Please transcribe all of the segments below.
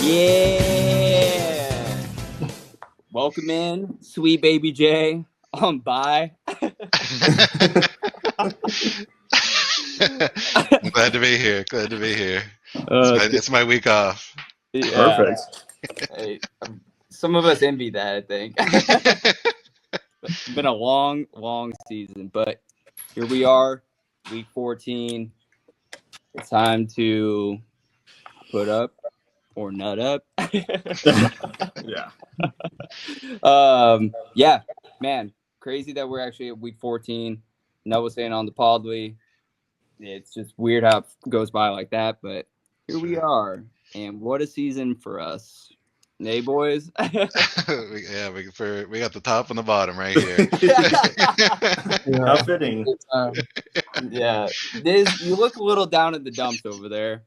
Yeah. Welcome in, sweet baby J. On by. I'm glad to be here. Glad to be here. It's my week off. Yeah. Perfect. Hey, some of us envy that, I think. It's been a long, long season, but here we are, week 14. It's time to put up or nut up. Yeah. Yeah, man, crazy that we're actually at week 14. Noah was saying on the Podly, it's just weird how it goes by like that, but here we are, and what a season for us. Hey, boys. we got the top and the bottom right here. How fitting. Yeah, Diz, you look a little down in the dumps over there.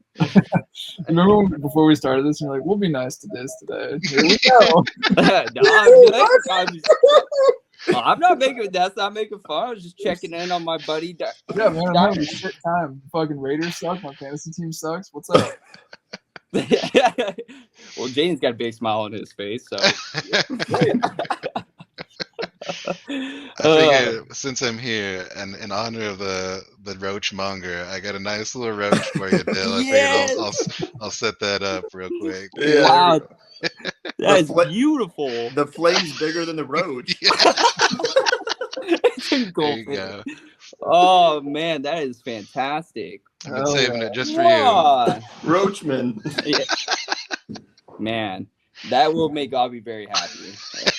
Remember before we started this, you're like, we'll be nice to this today. Here we go. No, I'm not making. That's not making fun. I was just checking in on my buddy. Yeah, man, I'm having a shit time. Fucking Raiders suck. My fantasy team sucks. What's up? Well, Jaden's got a big smile on his face, so. I figure since I'm here and in honor of the roach monger, I got a nice little roach for you, Dill. Yes! I figured I'll set that up real quick. Yeah. Wow, that is The beautiful. The flame's bigger than the roach. It's engulfing. There you go. Oh man, that is fantastic. I've been saving it just for you. Roachman. Yeah. Man, that will make Avi very happy.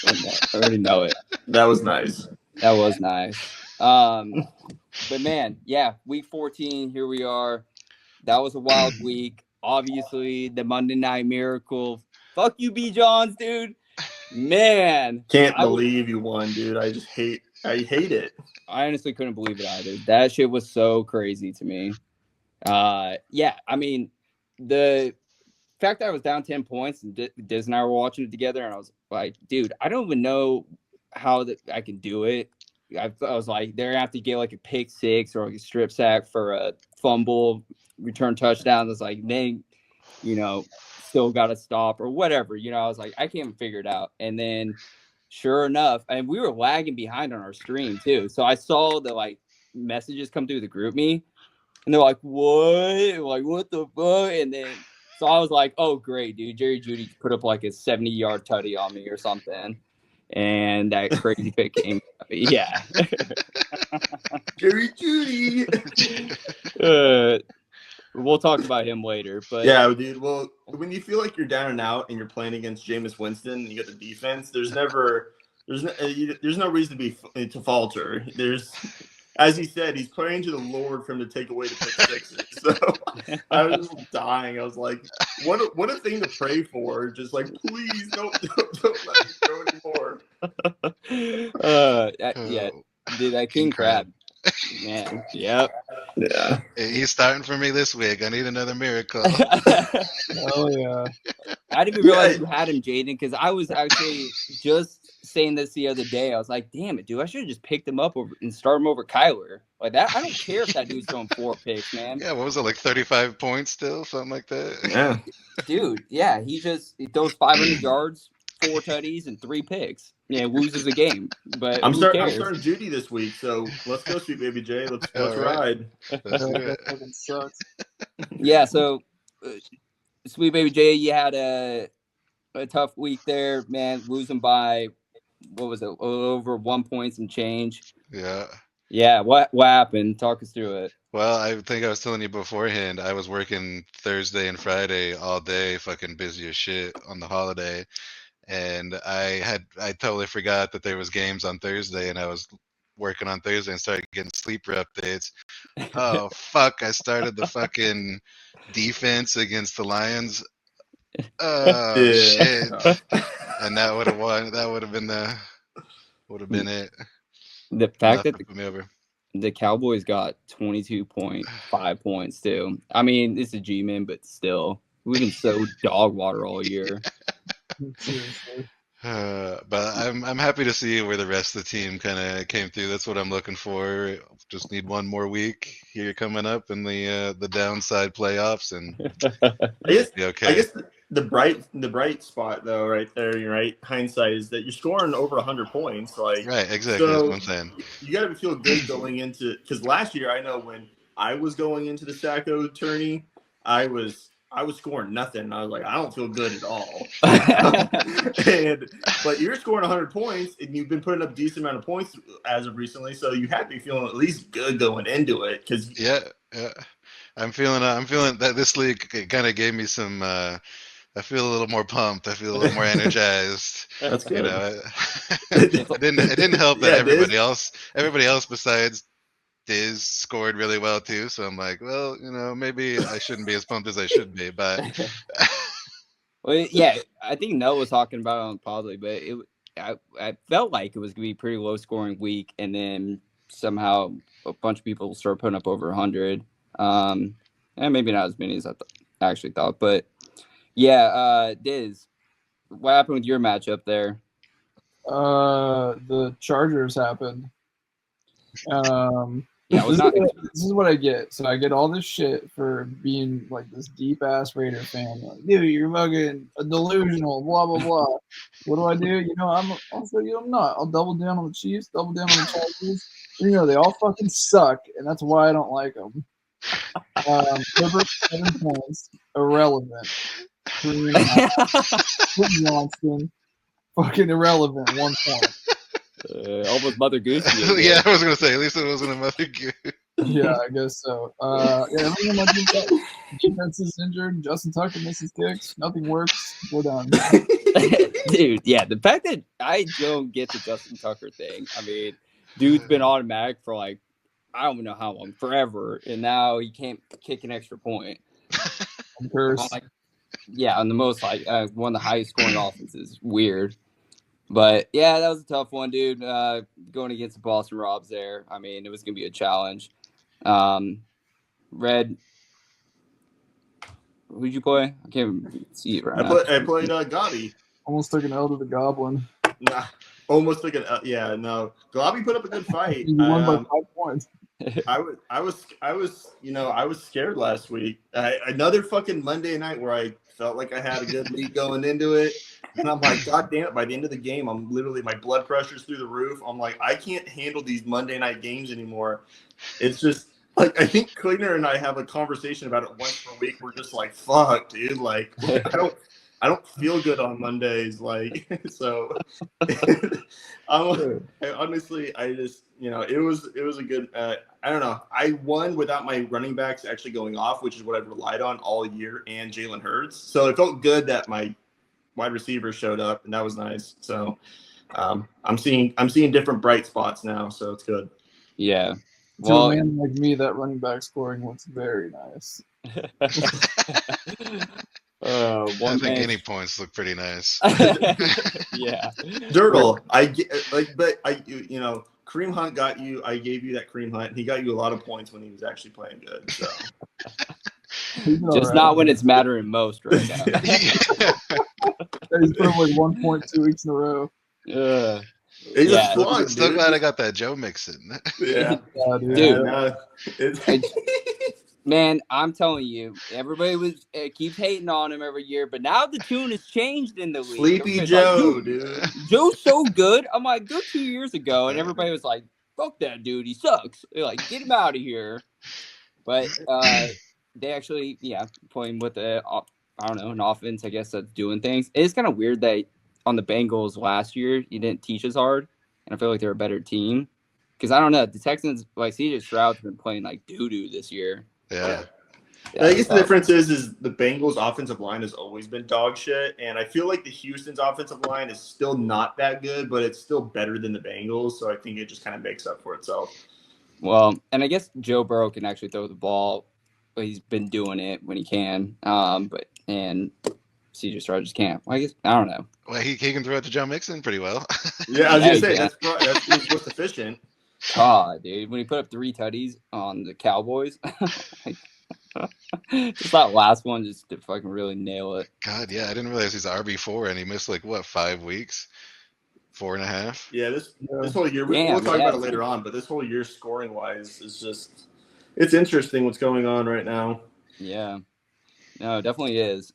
I already know it. That was nice. That was nice. But man, yeah, week 14, here we are. That was a wild week. Obviously, the Monday Night Miracle. Fuck you, B. Johns, dude. Man. Can't believe you won, dude. I hate it. I honestly couldn't believe it either. That shit was so crazy to me. Yeah, I mean, the fact that I was down 10 points and Diz and I were watching it together, and I was like, dude, I don't even know how that I can do it. I was like, they're gonna have to get like a pick six or like a strip sack for a fumble, return touchdown. It's like, then, still got to stop or whatever. I was like, I can't even figure it out. And then sure enough, and we were lagging behind on our stream too. So I saw the like messages come through the group me, and they're like, what? Like, what the fuck? And then so I was like, oh, great, dude. Jerry Jeudy put up like a 70-yard tutty on me or something. And that crazy pick came. Yeah. Jerry Jeudy. We'll talk about him later. But yeah, dude. Well, when you feel like you're down and out and you're playing against Jameis Winston and you get the defense, there's no reason to falter. As he said, he's praying to the Lord for him to take away the pick sixes. So I was just dying. I was like, what a thing to pray for. Just like, please don't let me go anymore. Yeah, dude, that King Crab. Man, yep. Yeah. He's starting for me this week. I need another miracle. Oh, yeah. I didn't even realize you had him, Jaden, because I was actually just saying this the other day. I was like, damn it, dude, I should have just picked him up and start him over Kyler. Like that, I don't care if that dude's throwing 4 picks, man. Yeah, what was it, like 35 points still? Something like that? Yeah. Dude, yeah, he throws 500 yards, 4 tutties, and 3 picks. Yeah, loses the game. But I'm starting Jeudy this week, so let's go, sweet baby Jay. Let's right. ride. Let's do it. Fucking sucks. Yeah, so sweet baby Jay, you had a tough week there, man. Losing by what was it, over 1 point and change. Yeah. What happened? Talk us through it. Well, I think I was telling you beforehand, I was working Thursday and Friday all day, fucking busy as shit on the holiday. And I totally forgot that there was games on Thursday, and I was working on Thursday and started getting sleeper updates. Oh, fuck. I started the fucking defense against the Lions. Oh, shit. And that would have won. That would have been it. The fact that the Cowboys got 22.5 points, too. I mean, it's a G-Man, but still. We've been so dog water all year. But I'm happy to see where the rest of the team kind of came through. That's what I'm looking for. Just need one more week here coming up in the downside playoffs, and I guess, be okay. I guess the bright spot though, right there, you're right. Hindsight is that you're scoring over 100 points. Like, Right, exactly. That's so what I'm saying. you got to feel good going into, because last year I know when I was going into the Sacco tourney, I was scoring nothing. I was like, I don't feel good at all. But you're scoring 100 points, and you've been putting up a decent amount of points as of recently, so you have to be feeling at least good going into it. Because Yeah. I'm feeling that this league kind of gave me some. I feel a little more pumped. I feel a little more energized. that's good. You know, it didn't help that everybody else besides Diz scored really well too. So I'm like, well, maybe I shouldn't be as pumped as I should be. But Well, yeah, I think Noah was talking about it on Podly, but I felt like it was going to be a pretty low scoring week, and then somehow a bunch of people started putting up over 100. And maybe not as many as I actually thought, but yeah, Diz, what happened with your matchup there? The Chargers happened. Yeah, this is what I get. So I get all this shit for being like this deep ass Raider fan. Like, dude, you're fucking delusional, blah blah blah. What do? I'll show you I'm not. I'll double down on the Chiefs, double down on the Chargers. They all fucking suck, and that's why I don't like them. Herbert 7 points, irrelevant. Quentin Johnston, fucking irrelevant, 1 point. Almost Mother Goose. Yeah, I was gonna say at least it wasn't a Mother Goose. Yeah, I guess so. Everyone on my defense is injured. Justin Tucker misses kicks. Nothing works. We're done. Dude, yeah, the fact that I don't get the Justin Tucker thing. I mean, dude's been automatic for like I don't know how long, forever, and now he can't kick an extra point. I'm cursed. Yeah, on the most one of the highest scoring offenses. Weird. But yeah, that was a tough one, dude. Going against the Boston Robs there. I mean, it was gonna be a challenge. Red, who'd you play? I can't even see it right now. I played Gabi. Almost took an L to the Goblin. Nah, almost took an L. Yeah, no. Gabi put up a good fight. You won by 5 points. I was scared last week. Another fucking Monday night where I felt like I had a good lead going into it. And I'm like, God damn it, by the end of the game, I'm literally, my blood pressure's through the roof. I'm like, I can't handle these Monday night games anymore. It's just, like, I think Klingner and I have a conversation about it once per week. We're just like, fuck, dude. Like, I don't feel good on Mondays. Like, so honestly, I just, it was a good, I don't know. I won without my running backs actually going off, which is what I've relied on all year, and Jalen Hurts. So it felt good that my wide receivers showed up, and that was nice. So I'm seeing different bright spots now, so it's good. Yeah. To a man like me, that running back scoring looks very nice. I think any points look pretty nice. Yeah. Dirtle, I get but Kareem Hunt got you. I gave you that Kareem Hunt. He got you a lot of points when he was actually playing good. So. Just not when it's mattering most right now. He's put up like 1.2 weeks in a row. He's a slug, still glad I got that Joe Mixon. Yeah. Dude. Man, I'm telling you, everybody keeps hating on him every year, but now the tune has changed in the league. Sleepy Joe, dude. Joe's so good. I'm like, good 2 years ago, and everybody was like, fuck that dude, he sucks. They're like, get him out of here. But they actually, playing with an offense, I guess, that's doing things. It's kind of weird that on the Bengals last year, you didn't teach as hard, and I feel like they're a better team. Because I don't know, the Texans, like C.J. Stroud's been playing like doo-doo this year. Yeah. I guess the difference is the Bengals' offensive line has always been dog shit, and I feel like the Houston's offensive line is still not that good, but it's still better than the Bengals, so I think it just kind of makes up for itself. Well, and I guess Joe Burrow can actually throw the ball, but he's been doing it when he can. And CJ Stroud just can't. Well, I guess I don't know. Well, he can throw it to Joe Mixon pretty well. Yeah, I was gonna say that's most efficient. God, dude, when he put up 3 tutties on the Cowboys, just that last one just to fucking really nail it. God, yeah, I didn't realize he's RB4 and he missed 5 weeks, 4.5. Yeah, this whole year we'll talk about it later on, but this whole year scoring wise is just it's interesting what's going on right now. Yeah, no, it definitely is.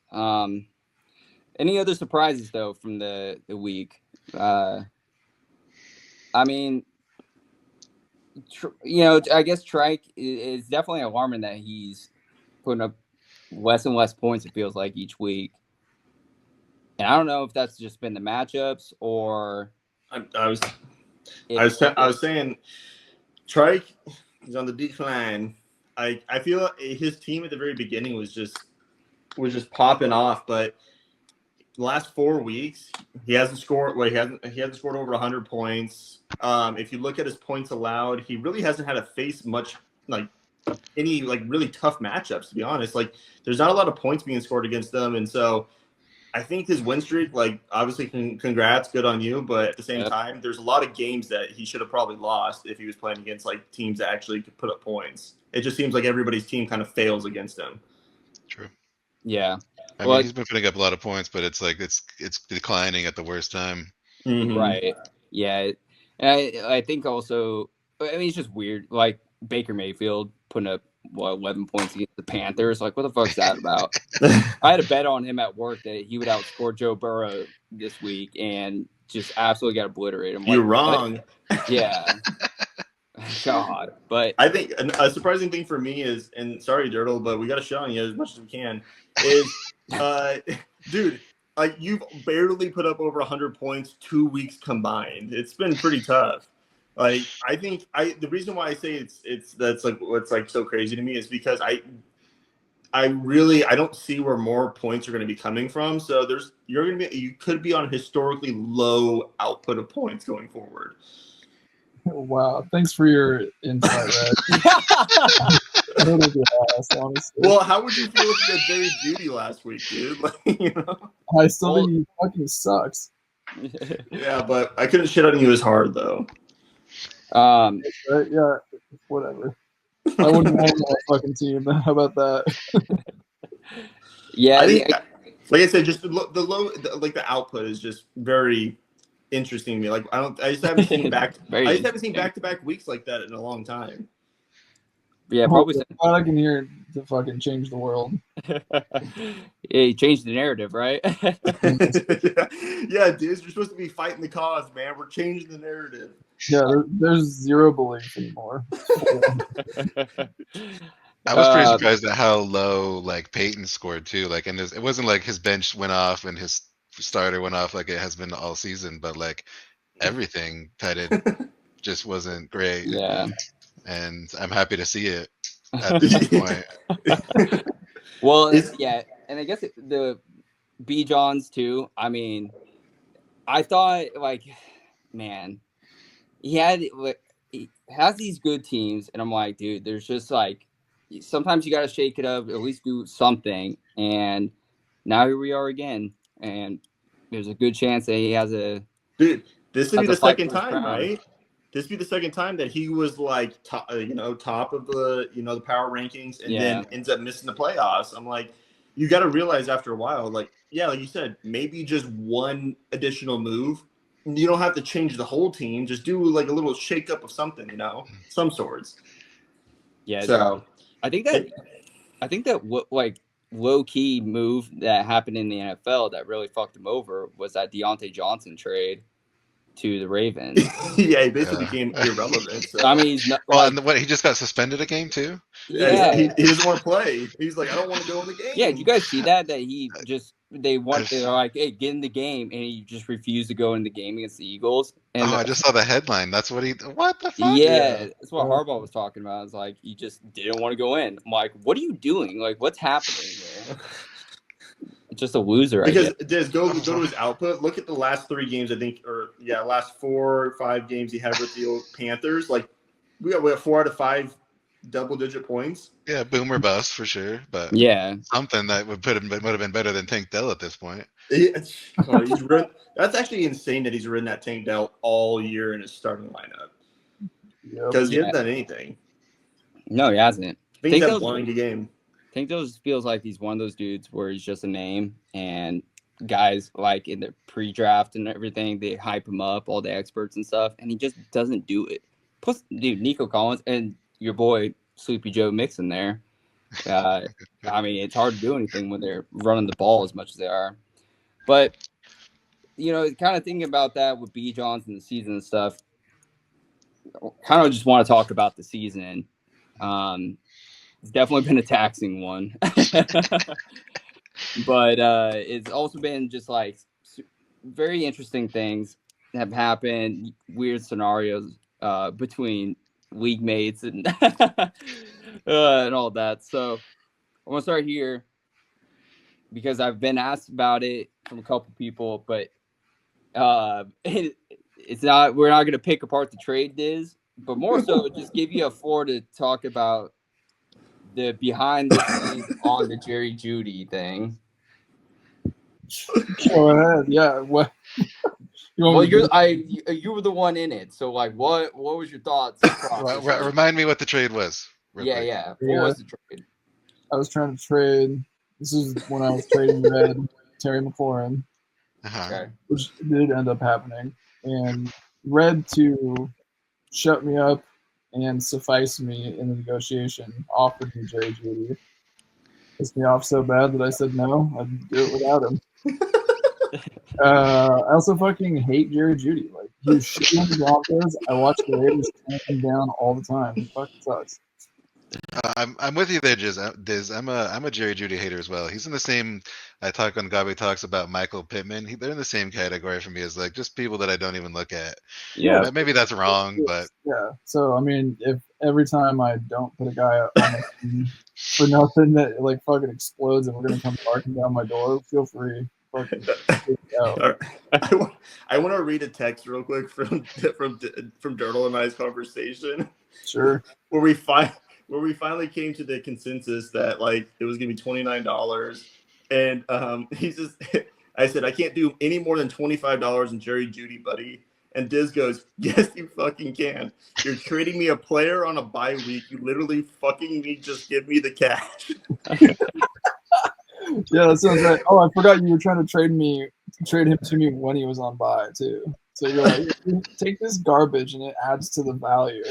Any other surprises though from the week? I mean, I guess Trike is definitely alarming that he's putting up less and less points. It feels like each week, and I don't know if that's just been the matchups or I was saying, Trike is on the decline. I feel his team at the very beginning was just popping off, but the last 4 weeks he hasn't scored. Well, he hasn't scored over 100 points. If you look at his points allowed, he really hasn't had to face much any really tough matchups. To be honest, there's not a lot of points being scored against them, and so I think his win streak, obviously, congrats, good on you. But at the same time, there's a lot of games that he should have probably lost if he was playing against teams that actually could put up points. It just seems like everybody's team kind of fails against him. True. Yeah. I mean, he's been putting up a lot of points, but it's it's declining at the worst time. Mm-hmm. Right. Yeah. And I think also, I mean, it's just weird. Like Baker Mayfield putting up 11 points against the Panthers. What the fuck's that about? I had a bet on him at work that he would outscore Joe Burrow this week, and just absolutely got obliterated. You're wrong. Yeah. God, but I think a surprising thing for me is, and sorry, Dirtle, but we got to shit on you as much as we can. Is, dude, you've barely put up over 100 points 2 weeks combined. It's been pretty tough. I think the reason why I say that's what's so crazy to me is because I don't see where more points are going to be coming from. So you could be on historically low output of points going forward. Wow, thanks for your insight, Red. Honestly. Well, how would you feel if you had Jerry Jeudy last week, dude? I still think he fucking sucks. Yeah, but I couldn't shit on you as hard though. Yeah, whatever. I wouldn't want that fucking team. How about that? Yeah, I think, like I said, just the output is just very interesting to me. I just haven't seen back-to-back weeks like that in a long time. Yeah, probably. I can hear to fucking change the world. Yeah, you changed the narrative, right? Yeah, dudes, you're supposed to be fighting the cause, man. We're changing the narrative. Yeah, there's zero belief anymore. I was pretty surprised at how low Peyton scored too. And it wasn't like his bench went off and his starter went off like it has been all season, but everything tight end just wasn't great. Yeah. And I'm happy to see it at this point. Well, yeah, and I guess the B. Johns too. I mean, I thought man, he has these good teams, and I'm like, dude, there's just sometimes you got to shake it up, at least do something. And now here we are again, and there's a good chance that he has a. Dude, this would be the second time, right? This would be the second time that he was top of the the power rankings, and then ends up missing the playoffs. I'm like, you got to realize after a while, like you said, maybe just one additional move. You don't have to change the whole team. Just do a little shake up of something, some sorts. Yeah. So I think that what low key move that happened in the NFL that really fucked him over was that Deontay Johnson trade to the Ravens. Yeah, he basically became irrelevant. So. I mean, and he just got suspended a game too. Yeah, he doesn't want to play. He's like, I don't want to go in the game. Yeah, did you guys see that? That they're like, hey, get in the game, and he just refused to go in the game against the Eagles. And I just saw the headline. That's what what the fuck? Yeah, that's what Harbaugh was talking about. It's like he just didn't want to go in. I'm like, what are you doing? What's happening here? Just a loser. Because Diz, go to his output. Look at the last 3 games, I think, last 4 or 5 games he had with the old Panthers. We got 4 out of 5 double-digit points. Yeah, boomer bust for sure, but something that would have been better than Tank Dell at this point. That's actually insane that he's ridden that Tank Dell all year in his starting lineup because he hasn't done anything. No, he hasn't. I think he's blowing the game. Tank Dell feels like he's one of those dudes where he's just a name, and guys in the pre-draft and everything, they hype him up, all the experts and stuff, and he just doesn't do it. Plus, dude, Nico Collins and your boy Sleepy Joe Mixon there. I mean, it's hard to do anything when they're running the ball as much as they are. But kind of thinking about that with B. Johns and the season and stuff, kind of just want to talk about the season. It's definitely been a taxing one, but it's also been just like very interesting things have happened, weird scenarios between league mates and and all that. So I want to start here because I've been asked about it from a couple people, but it's not. We're not going to pick apart the trade, Diz, but more so just give you a floor to talk about the behind the scenes on the Jerry Jeudy thing. Go ahead. Yeah. What? Well, you were the one in it, so like, what was your thoughts? Remind me what the trade was. Yeah. What was the trade? I was trying to trade. This is when I was trading Red, Terry McLaurin, Okay. which did end up happening, and Red to shut me up and suffice me in the negotiation offered me Jerry Jeudy. Pissed me off so bad that I said no, I'd do it without him. I also fucking hate Jerry Jeudy. Like, he was shitty on the Broncos. I watch the Raiders tamp him down all the time. He fucking sucks. I'm with you there, Diz. I'm a Jerry Jeudy hater as well. He's in the same. I talk on Gabby Talks about Michael Pittman. They're in the same category for me as like just people that I don't even look at. Yeah. Maybe that's wrong, but yeah. So I mean, if every time I don't put a guy on my team for nothing that like fucking explodes and we're gonna come barking down my door, feel free. Fucking out. I want to read a text real quick from Dirtle and I's conversation. Sure. Where we finally came to the consensus that like it was gonna be $29, and he's just. I said I can't do any more than $25 in Jerry Jeudy, buddy. And Diz goes, yes, you fucking can. You're trading me a player on a bye week. You literally fucking me. Just give me the cash. Yeah, that sounds right. Oh, I forgot you were trying to trade him to me when he was on bye too. So you're like, take this garbage and it adds to the value.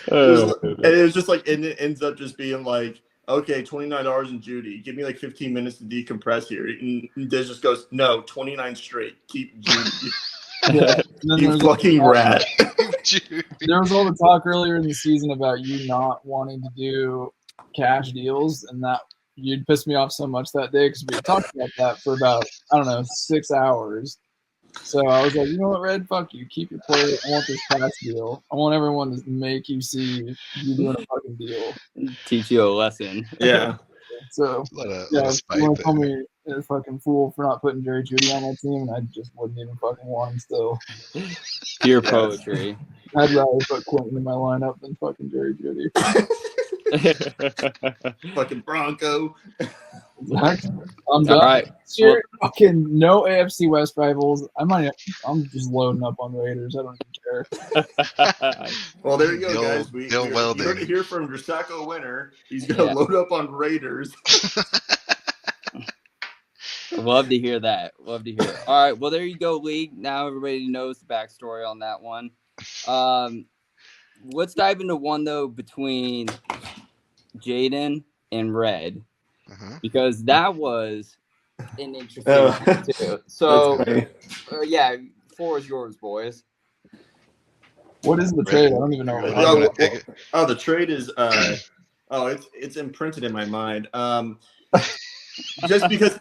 And it was just like, and it ends up just being like, okay, $29 in Jeudy. Give me like 15 minutes to decompress here. And Diz just goes, no, 29 straight. Keep Jeudy. Yeah, You fucking rat. There was all the talk earlier in the season about you not wanting to do cash deals, and that you'd pissed me off so much that day because we had talked about that for about, I don't know, 6 hours. So I was like, you know what, Red, fuck you. Keep your player. I want this cash deal. I want everyone to make you see you doing a fucking deal. Teach you a lesson. Yeah. So, a lot yeah, of you spite want to call there. me a fucking fool for not putting Jerry Jeudy on my team, and I just wouldn't even fucking want him still. Pure poetry. I'd rather put Quentin in my lineup than fucking Jerry Jeudy. Fucking Bronco. Exactly. I'm done. All right. Sure, fucking no AFC West rivals. I'm just loading up on Raiders. I don't even care. Well, there you go, Dill- guys. Dill You Welding. heard it here from Drasako Winner. He's going to load up on Raiders. Love to hear that. Love to hear it. All right. Well, there you go, League. Now everybody knows the backstory on that one. Let's dive into one, though, between Jaden and Red, because that was an interesting one, too. So, yeah, floor is yours, boys. What is the trade? I don't even know. The trade is it's imprinted in my mind. Just because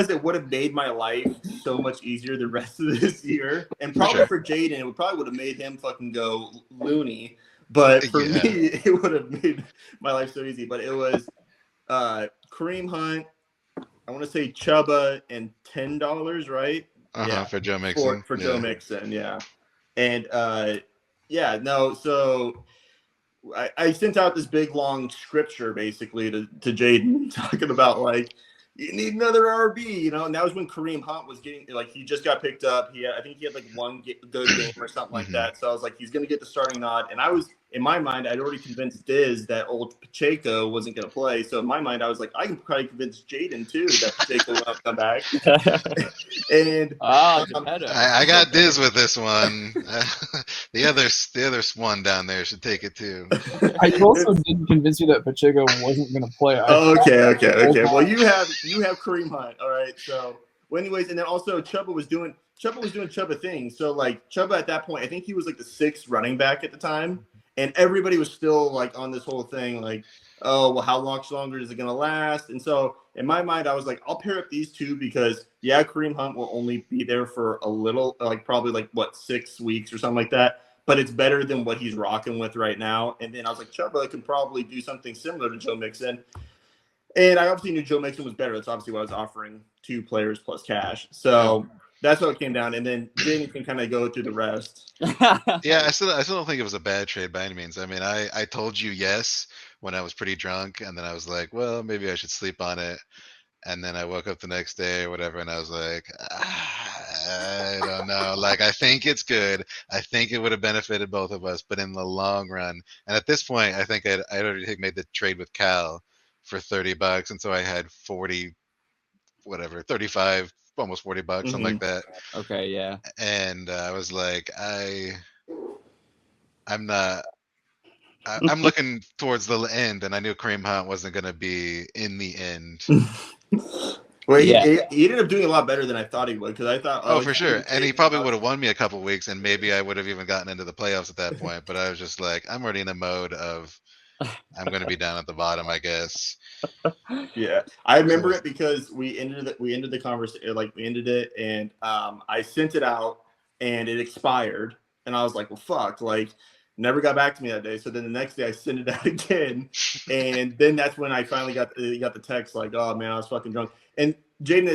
it would have made my life so much easier the rest of this year, and probably for Jaden, it probably would have made him fucking go loony. But for me, it would have made my life so easy. But it was Kareem Hunt, I want to say Chuba, and $10, right? For Joe Mixon. For Joe Mixon, yeah. And so I sent out this big long scripture basically to Jaden talking about like, you need another RB, and that was when Kareem Hunt was getting, like, he just got picked up. I think he had like one good game or something like that. So I was like, he's going to get the starting nod. And I was in my mind, I'd already convinced Diz that old Pacheco wasn't going to play. So in my mind, I was like, I can probably convince Jaden too that Pacheco will not come back. And Geppetto. I got Diz with this one. The other swan down there should take it too. I also didn't convince you that Pacheco wasn't going to play. Okay. Well, you have Kareem Hunt. All right. So, well, anyways, and then also Chuba was doing Chuba things. So like Chuba at that point, I think he was like the 6th running back at the time, and everybody was still like on this whole thing, like, oh, well, how much longer is it going to last? And so in my mind, I was like, I'll pair up these two because Kareem Hunt will only be there for a little, like probably like 6 weeks or something like that. But it's better than what he's rocking with right now. And then I was like, Chuba can probably do something similar to Joe Mixon. And I obviously knew Joe Mixon was better. That's obviously why I was offering 2 players plus cash. So that's how it came down. And then Jaden can kind of go through the rest. Yeah, I still don't think it was a bad trade by any means. I mean, I told you yes when I was pretty drunk, and then I was like, well, maybe I should sleep on it. And then I woke up the next day or whatever, and I was like, I don't know. Like, I think it's good. I think it would have benefited both of us, but in the long run, and at this point, I think I'd already made the trade with Cal for $30, and so I had 40, whatever, 35, almost $40, something like that. Okay, yeah. And I was like, I'm looking towards the end, and I knew Kareem Hunt wasn't going to be in the end. Well, he ended up doing a lot better than I thought he would, because I thought, oh, for sure, and he probably would have won me a couple weeks, and maybe I would have even gotten into the playoffs at that point. But I was just like, I'm already in a mode of I'm going to be down at the bottom, I guess. Yeah, I remember it because we ended the conversation, like we ended it, and I sent it out, and it expired, and I was like, well, fuck, like. Never got back to me that day. So then the next day I sent it out again. And then that's when I finally got the text like, oh, man, I was fucking drunk. And Jaden,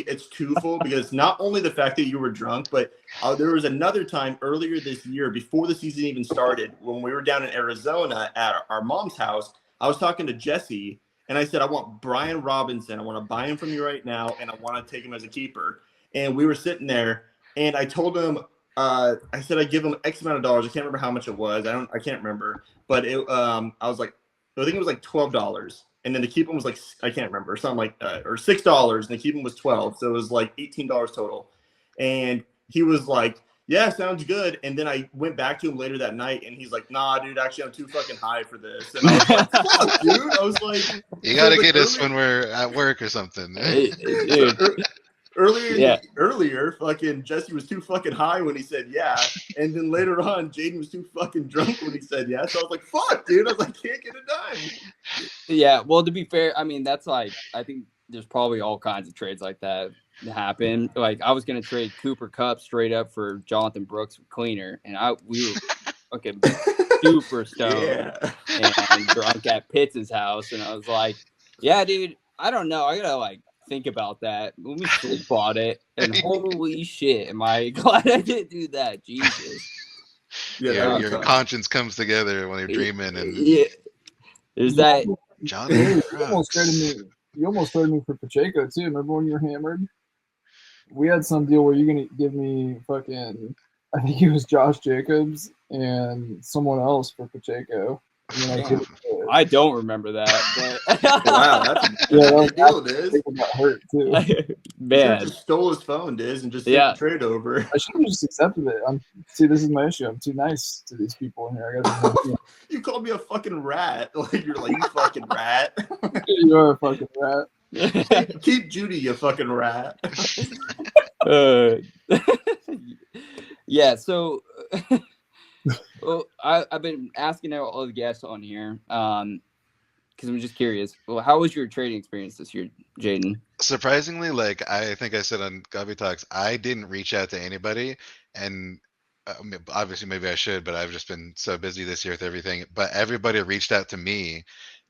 it's twofold because not only the fact that you were drunk, but there was another time earlier this year before the season even started when we were down in Arizona at our mom's house. I was talking to Jesse and I said, I want Brian Robinson. I want to buy him from you right now. And I want to take him as a keeper. And we were sitting there and I told him, I said I'd give him X amount of dollars. I can't remember how much it was. I can't remember. But I was like, I think it was like $12. And then to keep him was like, I can't remember, something like or $6. And to keep him was $12. So it was like $18 total. And he was like, yeah, sounds good. And then I went back to him later that night and he's like, nah, dude, actually I'm too fucking high for this. And I was like, fuck, dude. I was like, you got to get us when we're at work or something. Dude. Earlier, fucking Jesse was too fucking high when he said yeah, and then later on, Jaden was too fucking drunk when he said yeah. So I was like, "Fuck, dude!" I was like, "Can't get a dime." Yeah, well, to be fair, I mean that's like I think there's probably all kinds of trades like that happen. Like I was gonna trade Cooper Kupp straight up for Jonathan Brooks cleaner, and we were fucking super stoned and drunk at Pitts' house, and I was like, "Yeah, dude, I don't know, I gotta like." Think about that. Let me sleep on it. And holy shit, am I glad I didn't do that? Jesus. Yeah, your conscience comes together when you're dreaming, and there's that. John, you almost traded me for Pacheco too. Remember when you were hammered? We had some deal where you're gonna give me fucking, I think it was Josh Jacobs and someone else for Pacheco. I don't remember that. But wow, that's a deal, Diz. Got hurt too. Man, just stole his phone, Diz, and just sent the trade over. I should have just accepted it. See, this is my issue. I'm too nice to these people in here. You called me a fucking rat. Like you're like, you fucking rat. You are a fucking rat. Keep Judy, you fucking rat. Yeah. So. Well, I've been asking all the guests on here because I'm just curious. Well, how was your trading experience this year, Jaden? Surprisingly, like I think I said on Coffee Talks, I didn't reach out to anybody, and obviously maybe I should, but I've just been so busy this year with everything. But everybody reached out to me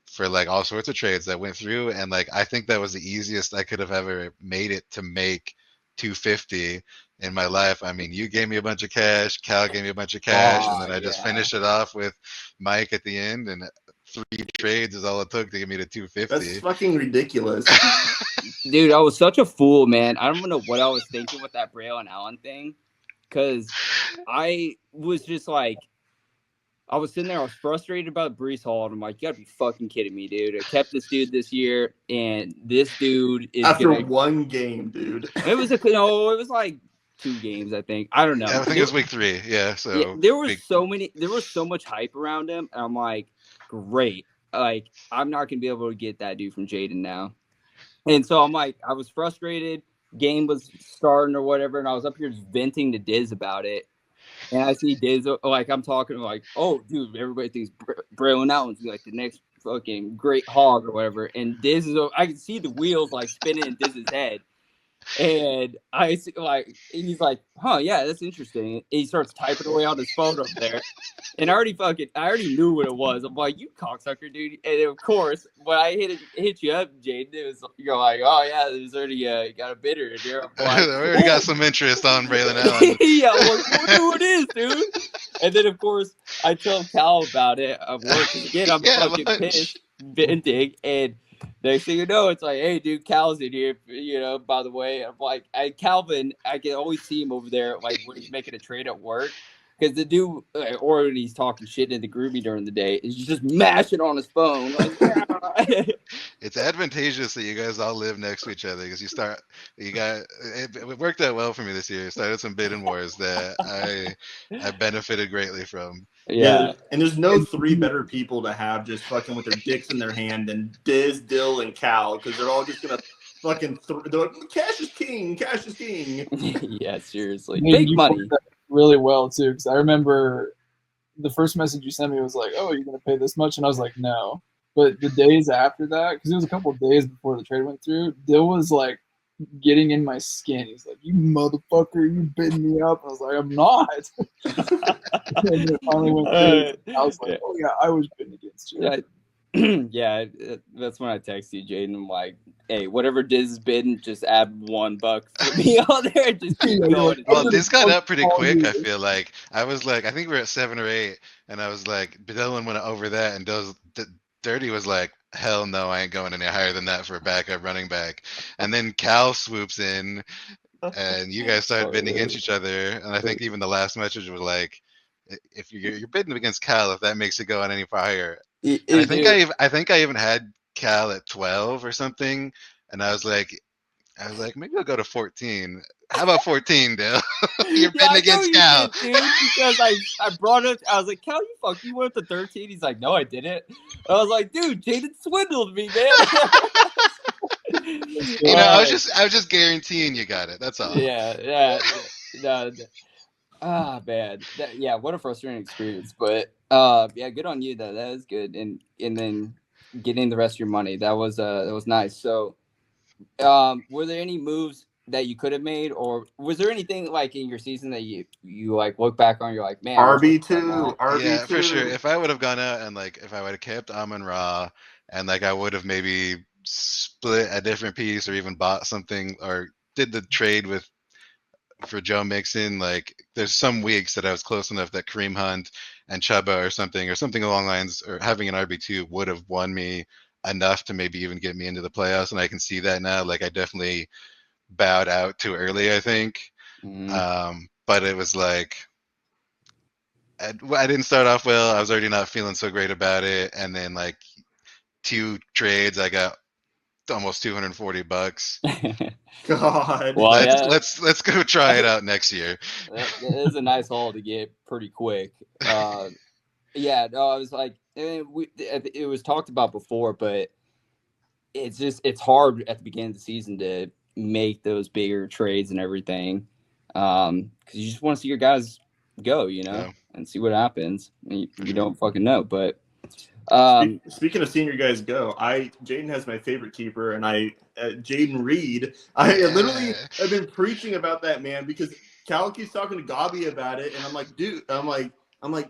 for like all sorts of trades that went through, and like I think that was the easiest I could have ever made it to make $250 in my life. I mean, you gave me a bunch of cash, Cal gave me a bunch of cash, and then I just finished it off with Mike at the end, and 3 trades is all it took to get me to $250. That's fucking ridiculous. Dude, I was such a fool, man. I don't know what I was thinking with that Braylon Allen thing, because I was just like, I was sitting there, I was frustrated about Brees Hall, and I'm like, you gotta be fucking kidding me, dude. I kept this dude this year, and this dude is After gonna. one game, dude. It was like 2 games, I think. I don't know. Yeah, I think it was week 3. Yeah, so Yeah, there was big- there was so much hype around him, and I'm like, great. Like, I'm not gonna be able to get that dude from Jaden now. And so I'm like, I was frustrated. Game was starting or whatever, and I was up here just venting to Diz about it. And I see Diz, like, I'm talking like, oh, dude, everybody thinks Braylon Allen's like the next fucking great hog or whatever. And Diz is, I can see the wheels like spinning in Diz's head. And I see, like, he's like, huh, yeah, that's interesting. And he starts typing away on his phone up there. And I already knew what it was. I'm like, you cocksucker, dude. And of course, when I hit you up, Jaden, you're like, oh yeah, there's already got a bidder in here. I'm like, I already got some interest on Braylon Allen. yeah, I'm like, wonder who it is, dude. And then of course I tell Cal about it at work. Again, I'm Yeah, fucking lunch. pissed, venting, and next thing you know, it's like, hey, dude, Cal's in here. By the way, I'm like, Calvin, I can always see him over there, like when he's making a trade at work. Because the dude, or when he's talking shit in the groovy during the day, is just mashing on his phone. Like, It's advantageous that you guys all live next to each other because it worked out well for me this year. Started some bidding wars that I benefited greatly from. yeah. And there's no 3 better people to have just fucking with their dicks in their hand than Diz, Dill, and Cal, because they're all just gonna fucking they're like, cash is king, cash is king. Yeah, seriously. Man, Big you money. played that really well too, because I remember the first message you sent me was like, "Oh, you're gonna pay this much," and I was like, "No." But the days after that, because it was a couple of days before the trade went through, Dill was like getting in my skin. He's like, "You motherfucker, you bid me up." I was like, "I'm not." And then it finally went through. I was like, "Oh yeah, I was bidding against you." Yeah, that's when I text you, Jaden. I'm like, hey, whatever Diz is bidding, just add $1 for me on there and just keep going. Well, this got up pretty quick, I feel like. I was like, I think we were at 7 or 8, and I was like, Dylan went over that, and Dirty was like, hell no, I ain't going any higher than that for a backup running back. And then Cal swoops in, and you guys started bidding against each other. And I think even the last message was like, if you're bidding against Cal, if that makes it go on any higher. And I think I even had Cal at 12 or something, and I was like, maybe I'll go to 14. How about 14, Dale? You're bidding against Cal. Did, dude, because I brought it. I was like, Cal, you went to 13. He's like, no, I didn't. I was like, dude, Jaden swindled me, man. I was just guaranteeing you got it. That's all. Yeah. No. Ah, man. Yeah, what a frustrating experience. But yeah, good on you though. That was good. And then getting the rest of your money. That was nice. So were there any moves that you could have made, or was there anything like in your season that you like look back on, you're like, man, RB2. Yeah, for sure. If I would have gone out and like if I would have kept Amon Ra and like I would have maybe split a different piece or even bought something or did the trade for Joe Mixon, like there's some weeks that I was close enough that Kareem Hunt and Chuba or something along the lines, or having an RB2 would have won me enough to maybe even get me into the playoffs. And I can see that now. Like I definitely bowed out too early, I think. But it was like, I didn't start off well. I was already not feeling so great about it. And then like 2 trades, I got almost $240. God. Well, let's go try it out next year. That is a nice haul to get pretty quick. Yeah, no, I was like, it was talked about before, but it's hard at the beginning of the season to make those bigger trades and everything, because you just want to see your guys go, and see what happens. You don't fucking know, but. Speaking of seeing your guys go, Jaden has my favorite keeper, and Jaden Reed. I literally have been preaching about that man because Cal keeps talking to Gobby about it, and I'm like, dude,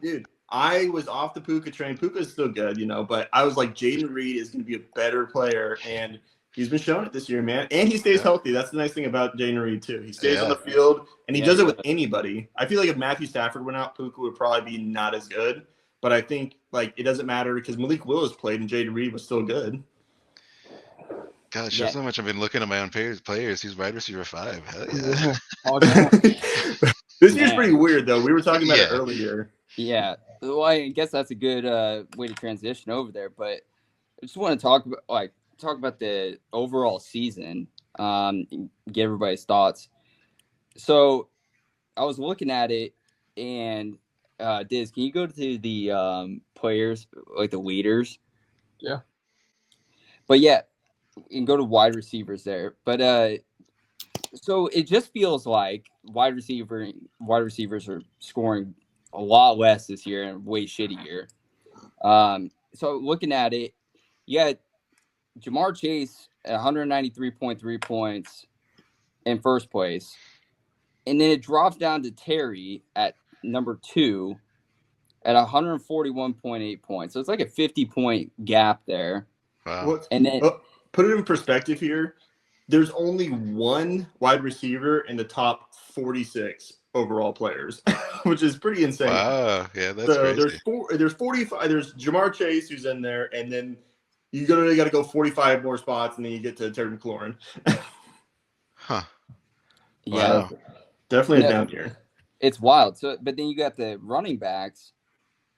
dude, I was off the Puka train. Puka's still good, but I was like, Jaden Reed is going to be a better player, and he's been showing it this year, man. And he stays healthy. That's the nice thing about Jaden Reed too. He stays on the field, and he does it with anybody. I feel like if Matthew Stafford went out, Puka would probably be not as good. But I think it doesn't matter because Malik Willis played and Jaden Reed was still good. God, shows how much I've been looking at my own players. He's wide receiver 5. Hell yeah. This year's pretty weird though. We were talking about it earlier. Yeah, Well, I guess that's a good way to transition over there. But I just want to talk about the overall season. And get everybody's thoughts. So I was looking at it, and Diz, can you go to the players, like the leaders? Yeah. But yeah, you can go to wide receivers there. But so it just feels like wide receivers are scoring a lot less this year and way shittier. So looking at it, you got Jamar Chase at 193.3 points in first place. And then it drops down to Terry at number 2 at 141.8 points. So it's like a 50-point gap there. Wow. And then put it in perspective here. There's only one wide receiver in the top 46 overall players, which is pretty insane. Wow. Yeah, that's crazy. There's 45. There's Jamar Chase who's in there, and then you got to go 45 more spots, and then you get to Terry McLaurin. Huh. Yeah, Wow. Definitely a down year. It's wild. So, but then you got the running backs,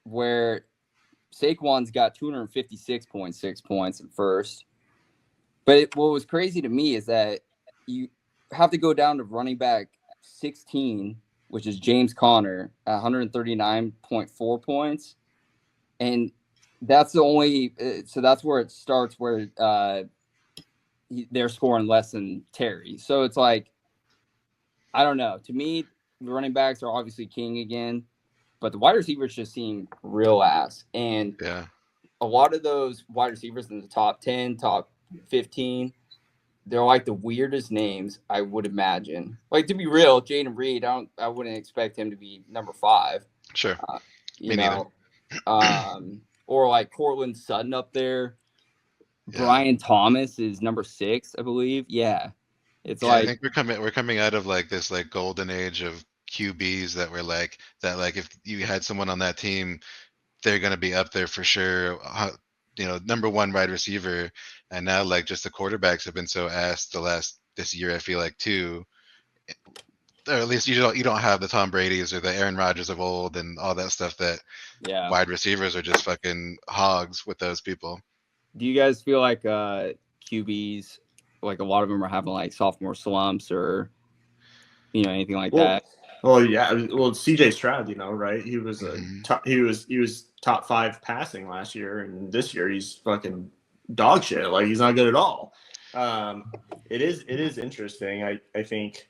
where Saquon's got 256.6 points in first. But what was crazy to me is that you have to go down to running back 16, which is James Conner, at 139.4 points. And that's the only so that's where it starts, where they're scoring less than Terry. So it's like, I don't know. To me, the running backs are obviously king again, but the wide receivers just seem real ass. And Yeah. a lot of those wide receivers in the top 10, top 15, they're like the weirdest names I would imagine. Like, to be real, Jaden Reed, I wouldn't expect him to be number 5. Sure. You Me know, or like Cortland Sutton up there. Yeah. Brian Thomas is number 6, I believe. Yeah, it's Yeah, like, I think we're coming out of like this like golden age of QBs that were like if you had someone on that team, they're gonna be up there for sure. Number 1 wide receiver, and now like just the quarterbacks have been so asked this year. I feel like too, or at least you don't have the Tom Brady's or the Aaron Rodgers of old and all that stuff. That yeah. wide receivers are just fucking hogs with those people. Do you guys feel like QBs, like a lot of them are having like sophomore slumps or anything like that? Well, yeah. Well, CJ Stroud, right? He was Mhm. he was top 5 passing last year, and this year he's fucking dog shit. Like, he's not good at all. It is interesting. I think.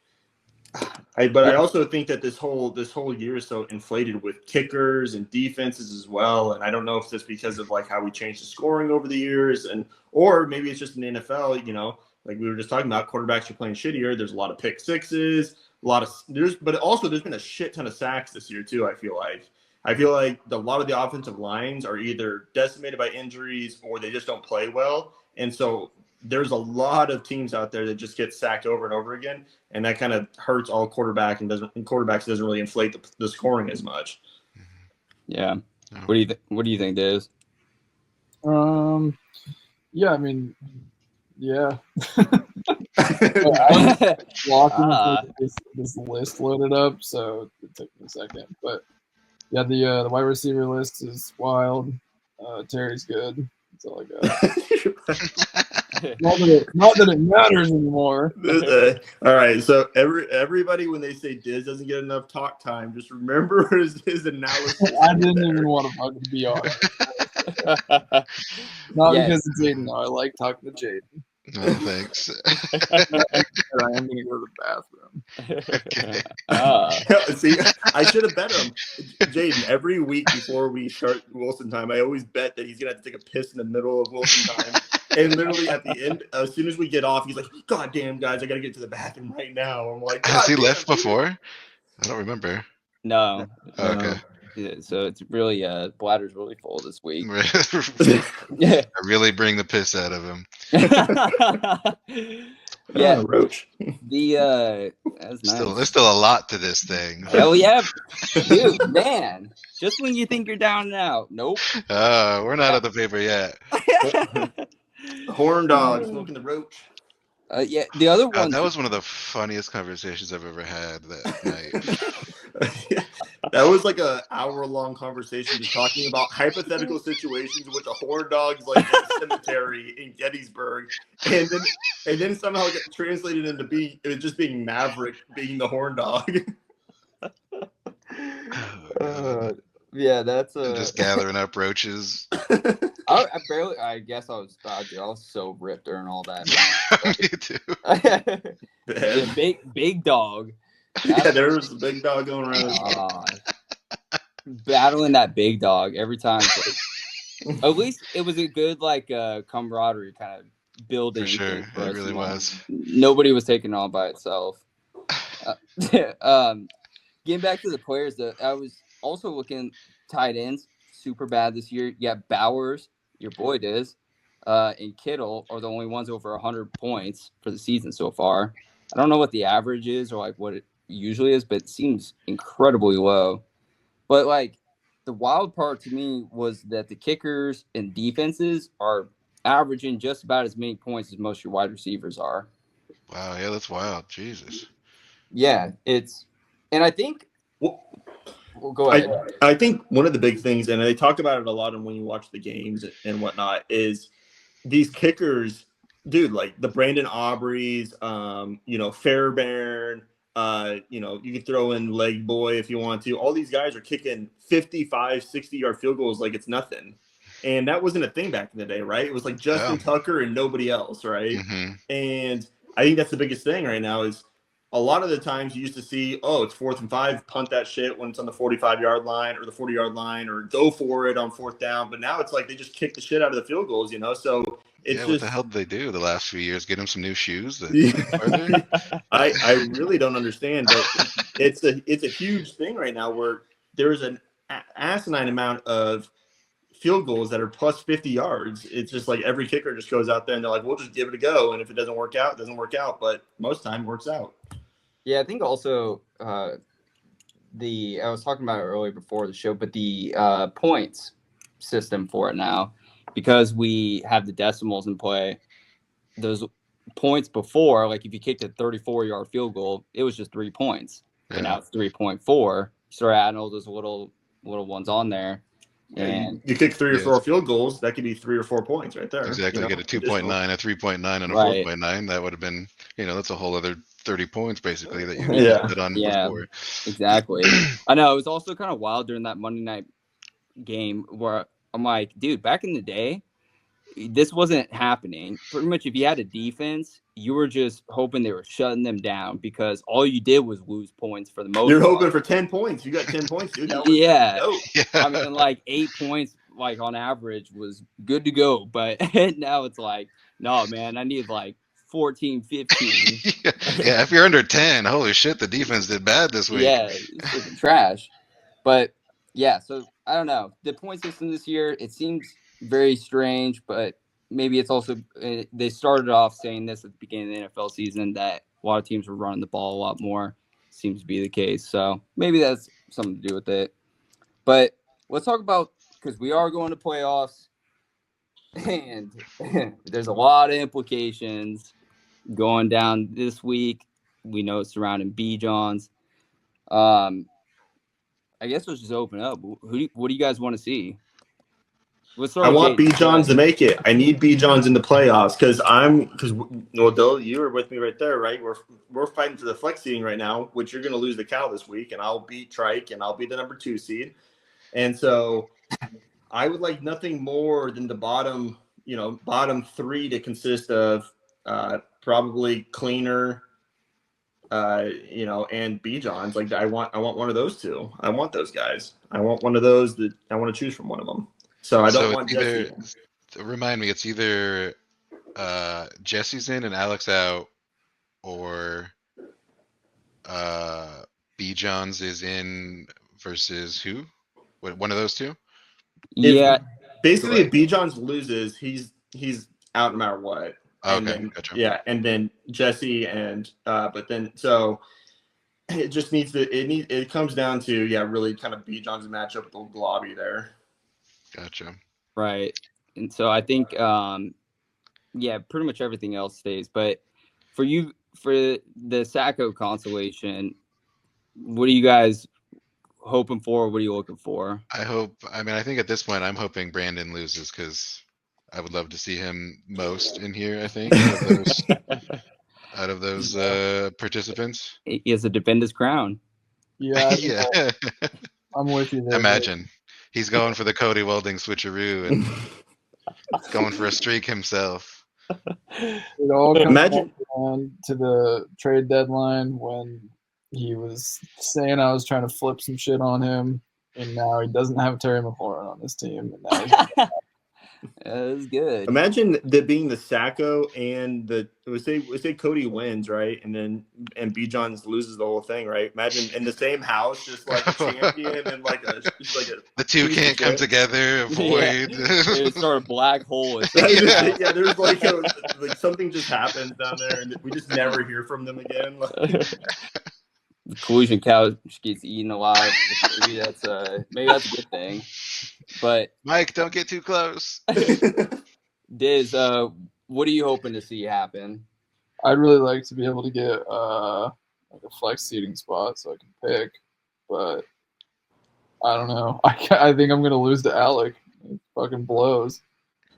But I also think that this whole year is so inflated with kickers and defenses as well. And I don't know if that's because of like how we changed the scoring over the years, or maybe it's just in the NFL. Like we were just talking about, quarterbacks are playing shittier. There's a lot of pick sixes, but also there's been a shit ton of sacks this year too. I feel like a lot of the offensive lines are either decimated by injuries or they just don't play well, and so there's a lot of teams out there that just get sacked over and over again, and that kind of hurts all quarterbacks doesn't really inflate the scoring as much. Yeah. What do you think, Diz? Yeah, I mean, yeah. Walking this list loaded up, so it took me a second. But yeah, the wide receiver list is wild. Terry's good. That's all I got. Not that it matters anymore. All right, so everybody, when they say Diz doesn't get enough talk time, just remember his analysis. I didn't even want to fucking be on it. Not because of Jaden, though. I like talking to Jaden. No, thanks. I am going to go to the bathroom. Okay. See, I should have bet him. Jaden, every week before we start Wilson time, I always bet that he's going to have to take a piss in the middle of Wilson time. And literally at the end, as soon as we get off, he's like, "God damn, guys, I got to get to the bathroom right now." I'm like, Has he damn, left before? I don't remember. No. Okay. Yeah, so it's really bladder's really full this week. I really bring the piss out of him. Yeah, Roach. That's nice. There's still a lot to this thing. Hell yeah, dude, man! Just when you think you're down and out, nope. We're not at the paper yet. Horn dog smoking the roach. Yeah, the other one. That was one of the funniest conversations I've ever had that night. That was like a hour-long conversation just talking about hypothetical situations in which a horn dog's like in a cemetery in Gettysburg, and then somehow it got translated into it was just being Maverick being the horn dog. Yeah, that's And just gathering up roaches. I guess I was so ripped during all that. Me too. Yeah, big dog. Yeah, there was a big dog going around. Battling that big dog every time. Like, at least it was a good camaraderie kind of building. For sure, thing for it us, really was. Nobody was taking on by itself. Getting back to the players, I was also looking tight ends super bad this year. Yeah, Bowers, your boy Diz, and Kittle are the only ones over 100 points for the season so far. I don't know what the average is or like what it usually is, but it seems incredibly low. But like the wild part to me was that the kickers and defenses are averaging just about as many points as most of your wide receivers are. Wow, yeah, that's wild. Jesus. Yeah, and I think. Well, go ahead. I think one of the big things, and they talk about it a lot when you watch the games and whatnot, is these kickers, dude, like the Brandon Aubreys, Fairbairn, you could throw in Leg Boy if you want to. All these guys are kicking 55, 60-yard field goals like it's nothing. And that wasn't a thing back in the day, right? It was like Justin Tucker and nobody else, right? Mm-hmm. And I think that's the biggest thing right now is a lot of the times you used to see, it's 4th and 5, punt that shit when it's on the 45-yard line or the 40-yard line, or go for it on 4th down. But now it's like they just kick the shit out of the field goals, So it's what the hell did they do the last few years? Get him some new shoes? I really don't understand, but it's a huge thing right now where there's an asinine amount of field goals that are plus 50 yards. It's just like every kicker just goes out there and they're like, we'll just give it a go. And if it doesn't work out, it doesn't work out. But most time it works out. Yeah, I think also I was talking about it earlier before the show, but the points system for it now, because we have the decimals in play, those points before, like if you kicked a 34-yard field goal, it was just 3 points. Yeah. And now it's 3.4. You start adding all those little ones on there. And you kick 3 or 4 field goals, that could be 3 or 4 points right there. Exactly. Get a 2.9, a 3.9, and a 4.9. That would have been, that's a whole other 30 points basically that you put on before. Exactly. I know it was also kind of wild during that Monday night game where I'm like, dude, back in the day, this wasn't happening. Pretty much if you had a defense, you were just hoping they were shutting them down because all you did was lose points for the most part. You're hoping for 10 points. You got 10 points, dude. Yeah. I mean, like 8 points, like on average, was good to go. But now it's like, no, man, I need like 14, 15. Yeah, if you're under 10, holy shit, the defense did bad this week. Yeah, it's trash. But yeah, so I don't know. The point system this year, it seems very strange, but maybe it's also they started off saying this at the beginning of the NFL season that a lot of teams were running the ball a lot more. Seems to be the case. So maybe that's something to do with it. But let's talk about, because we are going to playoffs, and there's a lot of implications going down this week. We know it's surrounding Bijan. I guess let's just open up. What do you guys want to see? I want Bijan to make it. I need Bijan in the playoffs because Dill, you are with me right there, right? We're fighting for the flex seeding right now, which you're going to lose the Cal this week, and I'll beat Trike, and I'll be the number 2 seed. And so I would like nothing more than the bottom 3 to consist of probably Cleaner, and Bijan's. Like I want one of those 2. I want those guys. I want one of those that I want to choose from one of them. So I don't want Jesse. Remind me, it's either Jesse's in and Alex out, or Bijan's is in versus who? One of those 2? Yeah. Basically, if Bijan's loses, he's out no matter what. Okay, gotcha. Yeah, and then Jesse but then so it just needs to it comes down to really kind of Bijan's matchup with old Globby there. Gotcha. Right. And so I think pretty much everything else stays. But for the Sacco consolation, what do you guys hoping for? What are you looking for? I think at this point, I'm hoping Brandon loses because I would love to see him most in here. I think out of those participants. He has to defend his crown. Yeah, I think Yeah. I'm with you there. Imagine he's going for the Cody Welding switcheroo and going for a streak himself. It all comes Imagine- down to the trade deadline when he was saying I was trying to flip some shit on him, and now he doesn't have Terry McLaurin on his team, and now he's That was good. Imagine that being the Sacco and we say Cody wins, right? And B Johns loses the whole thing, right? Imagine in the same house, just like a champion and The two piece can't of come shit. together. Avoid. It sort of black hole. yeah, there's like something just happens down there, and we just never hear from them again. The collusion couch gets eaten alive. Maybe that's a good thing. But Mike, don't get too close. Diz, what are you hoping to see happen? I'd really like to be able to get like a flex seating spot so I can pick, but I don't know. I think I'm gonna lose to Alec. It fucking blows.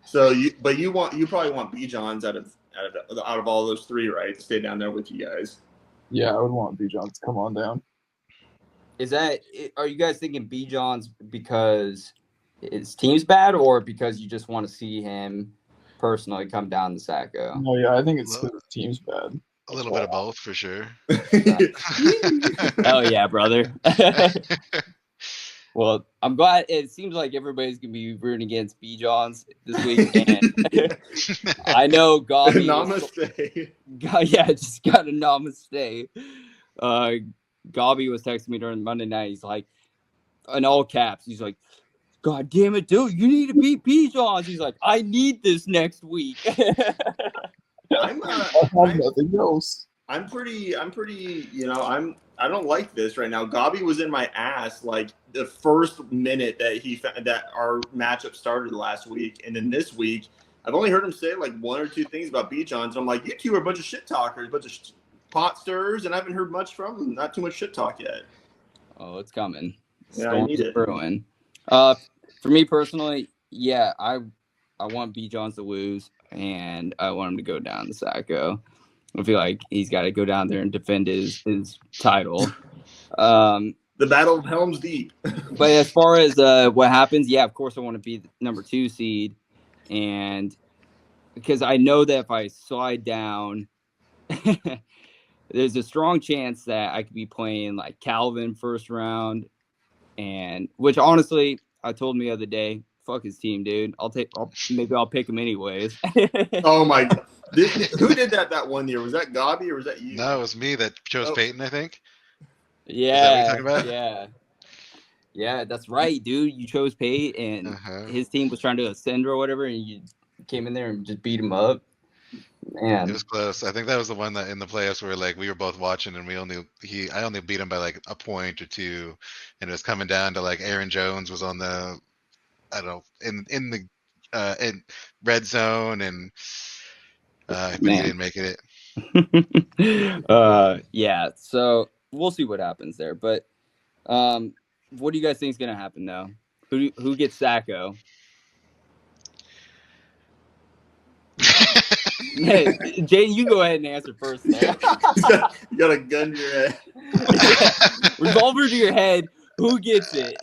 So you probably want B Johns out of all those three, right? To stay down there with you guys. Yeah, I would want B. John to come on down. Are you guys thinking B. Johns because his team's bad, or because you just want to see him personally come down to Sacco? No, yeah, I think it's because the team's bad. A little bit of both for sure. Oh yeah, brother. Well, I'm glad. It seems like everybody's gonna be rooting against B. Johns this week, and I know Gabi. Namaste. Yeah, just got a namaste. Gabi was texting me during Monday night. He's like, in all caps, he's like, "God damn it, dude, you need to beat B. Johns." He's like, "I need this next week." I have nothing else. I'm pretty. I don't like this right now. Gabi was in my ass like the first minute that our matchup started last week, and then this week I've only heard him say like one or two things about B. Johns. I'm like, you two are a bunch of shit talkers, a bunch of pot stirrers, and I haven't heard much from them. Not too much shit talk yet. Oh, it's coming. Yeah, I need it. Brewing. For me personally, yeah, I want B. Johns to lose, and I want him to go down to Sacco. I feel like he's got to go down there and defend his title. The Battle of Helm's Deep. But as far as what happens, yeah, of course I want to be the number 2 seed, and because I know that if I slide down, there's a strong chance that I could be playing like Calvin first round, and which honestly, I told him the other day, fuck his team, dude. Maybe I'll pick him anyways. Oh my! Who did that one year? Was that Gabi or was that you? No, it was me that chose Peyton, I think. Yeah, what you're talking about? Yeah, that's right, dude. You chose Peyton, and his team was trying to ascend or whatever, and you came in there and just beat him up. Man, it was close. I think that was the one that in the playoffs where like we were both watching, and I only beat him by like a point or two, and it was coming down to like Aaron Jones was on the, I don't know, in the in red zone, and but he didn't make it. Yeah. So we'll see what happens there, but what do you guys think is gonna happen though? Who gets Sacco? Hey, Jaden, you go ahead and answer first. There. You got a gun to your head. Revolver to your head. Who gets it?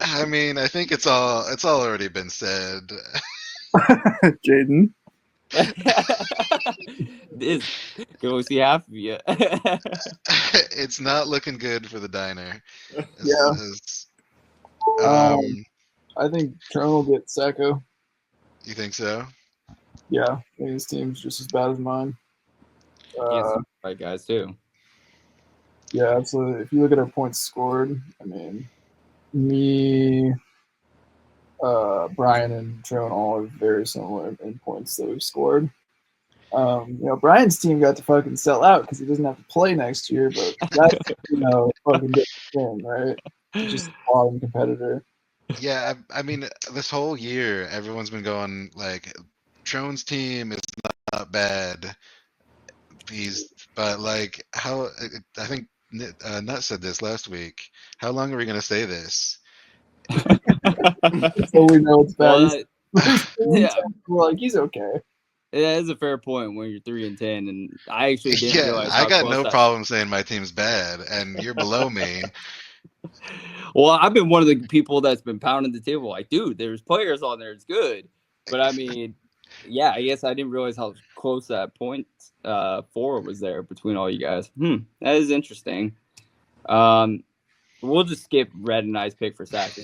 I mean, I think it's all already been said. Jaden. This go see half of you. It's not looking good for the diner. Yeah. I think Tron will get Sacco. You think so? Yeah, I think his team's just as bad as mine. Right, guys, too. Yeah, absolutely. If you look at our points scored, I mean, me, Brian, and Tron all are very similar in points that we've scored. Brian's team got to fucking sell out because he doesn't have to play next year, but that's, fucking good thing, right? He's just a bottom competitor. Yeah, I mean, this whole year, everyone's been going like, Trone's team is not bad. But like, I think Nut said this last week. How long are we gonna say this? So we know it's bad. Well, yeah, We're like, he's okay. that is a fair point when you're 3-10, and I actually didn't Yeah, realize I how got close no that. problem saying my team's bad, and you're below me. Well, I've been one of the people that's been pounding the table, like, dude, there's players on there, it's good. But I mean, yeah, I guess I didn't realize how close that point 4 was there between all you guys. That is interesting. We'll just skip Red and I's pick for sacks. I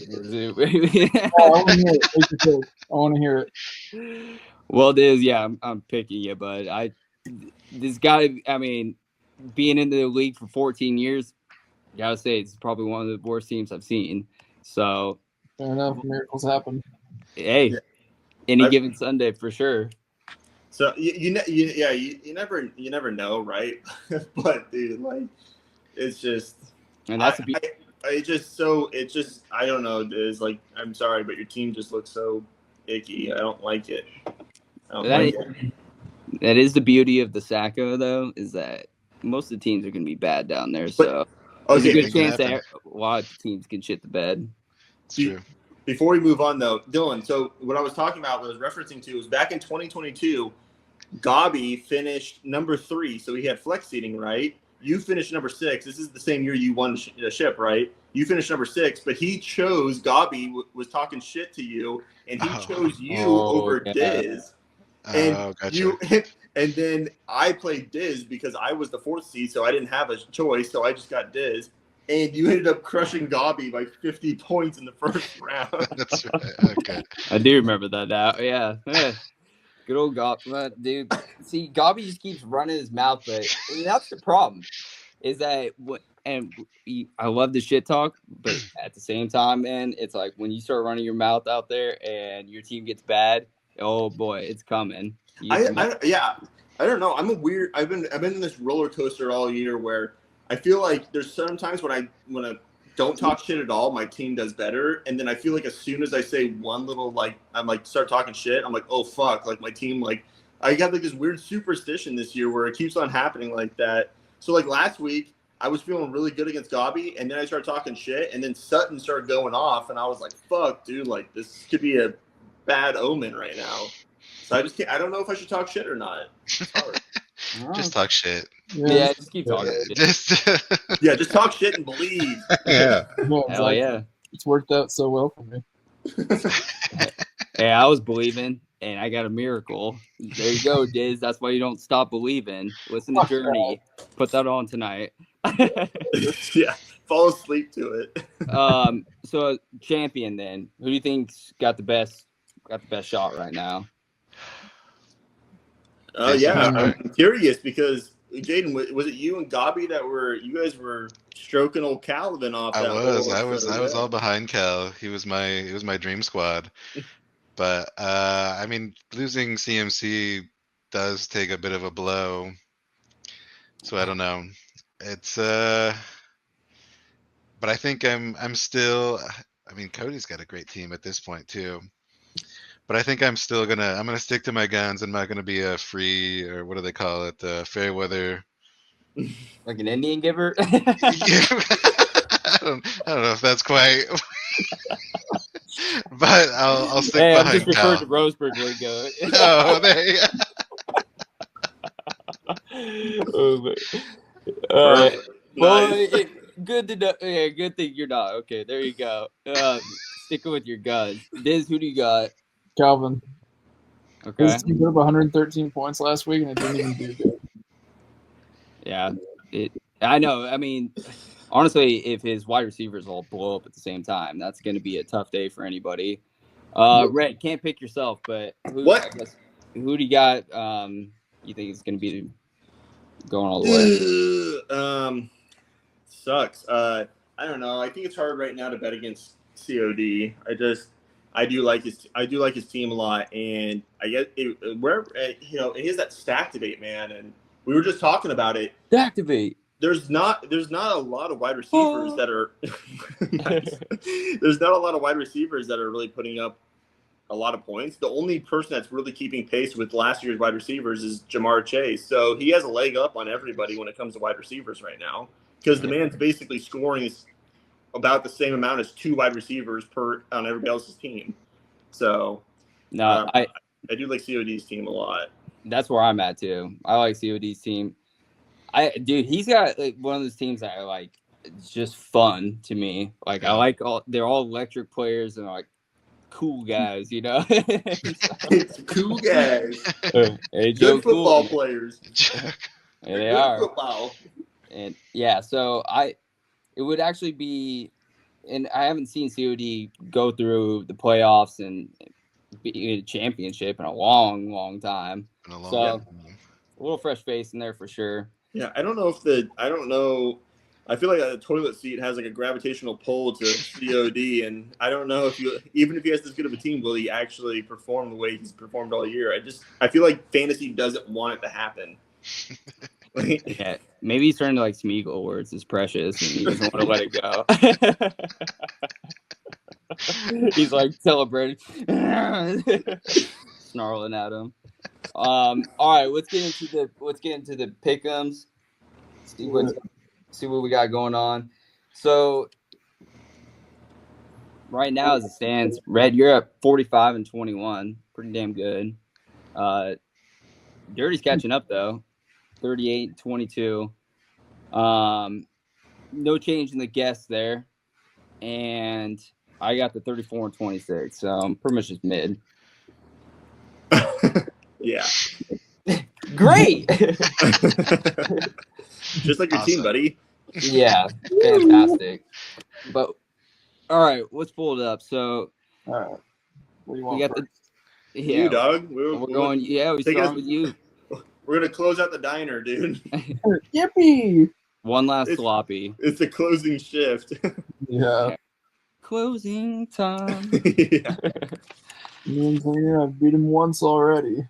want to hear it. Well, Diz, yeah, I'm picking you, but this guy, I mean, being in the league for 14 years, gotta say it's probably one of the worst teams I've seen. So, Fair enough. Miracles happen. hey, Yeah. any given Sunday for sure. So you never know, right? But dude, like, it's just, And that's I don't know. It's like, I'm sorry, but your team just looks so icky. I don't like it. That is the beauty of the Sacco, though, is that most of the teams are going to be bad down there. So there's a good chance that a lot of teams can shit the bed. It's true. Before we move on, though, Dylan, so what I was talking about, what I was referencing to, was back in 2022, Gabi finished number 3, so he had flex seating, right? You finished number 6. This is the same year you won the ship, right? You finished number 6, but he chose, Gabi was talking shit to you, and he chose you over Diz. And gotcha. And then I played Diz because I was the 4th seed, so I didn't have a choice, so I just got Diz. And you ended up crushing Gabi by 50 points in the first round. That's right. Okay. I do remember that now. Yeah. Good old Gabi. Dude, see, Gabi just keeps running his mouth, but that's the problem. Is that I love the shit talk, but at the same time, man, it's like when you start running your mouth out there and your team gets bad, oh boy, it's coming. I don't know. I've been in this roller coaster all year where I feel like there's sometimes when I don't talk shit at all, my team does better, and then I feel like as soon as I say one little start talking shit, I'm like, oh fuck, like my team, like I got like this weird superstition this year where it keeps on happening like that. So like last week, I was feeling really good against Gabi, and then I started talking shit, and then Sutton started going off, and I was like, fuck, dude, like this could be a bad omen right now. So I don't know if I should talk shit or not. It's hard. Just talk shit. Yeah, just keep talking. Just talk shit and believe. Yeah. Hell yeah. It's worked out so well for me. Hey, I was believing, and I got a miracle. There you go, Diz. That's why you don't stop believing. Listen to Journey. Put that on tonight. Yeah, fall asleep to it. So champion then. Who do you think's got the best shot right now? I'm curious because Jaden, was it you and Gabi that you guys were stroking old Calvin off? I was all behind Cal. It was my dream squad. But I mean, losing CMC does take a bit of a blow. So I don't know. It's but I think I'm still. I mean, Cody's got a great team at this point too. But I think I'm gonna stick to my guns. I'm not gonna be a free, or what do they call it, fair weather. Like an Indian giver? I don't know if that's quite. But I'll stick behind. I'm just referring to Roseburg lingo. Oh, there you go. Nice. Good to know. Yeah, good thing you're not. Okay, there you go. Sticking with your guns. Diz, who do you got? Calvin. Okay. His team put up 113 points last week, and it didn't even do good. Yeah, I know. I mean, honestly, if his wide receivers all blow up at the same time, that's going to be a tough day for anybody. Red, can't pick yourself, but who do you got? You think is going to be going all the way? Sucks. I don't know. I think it's hard right now to bet against COD. I do like his team a lot, and I get it, wherever he has that stack debate, man, and we were just talking about it. Stack debate. There's not a lot of wide receivers that are nice. There's not a lot of wide receivers that are really putting up a lot of points. The only person that's really keeping pace with last year's wide receivers is Jamar Chase. So he has a leg up on everybody when it comes to wide receivers right now because the man's basically scoring about the same amount as 2 wide receivers per on everybody else's team. So No, I do like COD's team a lot. That's where I'm at too. I like COD's team. Dude, he's got like one of those teams that are like it's just fun to me. Like I like they're all electric players and like cool guys, you know. It's cool guys. Hey, Good football players. Yeah, they Good are. football. And yeah, so it would actually be, and I haven't seen COD go through the playoffs and be a championship in a long, long time. So a little fresh face in there for sure. Yeah, I don't know. I feel like a toilet seat has like a gravitational pull to COD, and I don't know even if he has this good of a team, will he actually perform the way he's performed all year? I feel like fantasy doesn't want it to happen. Yeah, maybe he's turning to like Smeagol, where it's his precious, and he doesn't want to let it go. He's like celebrating, snarling at him. All right, let's get into the pick'ems. See what we got going on. So right now, as it stands, Red, you're at 45-21, pretty damn good. Dirty's catching up though. 38-22. No change in the guess there. And I got the 34-26. So I'm pretty much just mid. Yeah. Great. Just like your team, buddy. Yeah, fantastic. But all right, let's pull it up. So All right. What do you want? we got first? You dog. we're going. Yeah, we start with you. We're gonna close out the diner, dude. Yippee! One last sloppy. It's a closing shift. Yeah. Closing time. Yeah. Me and Cleaner, I've beat him once already.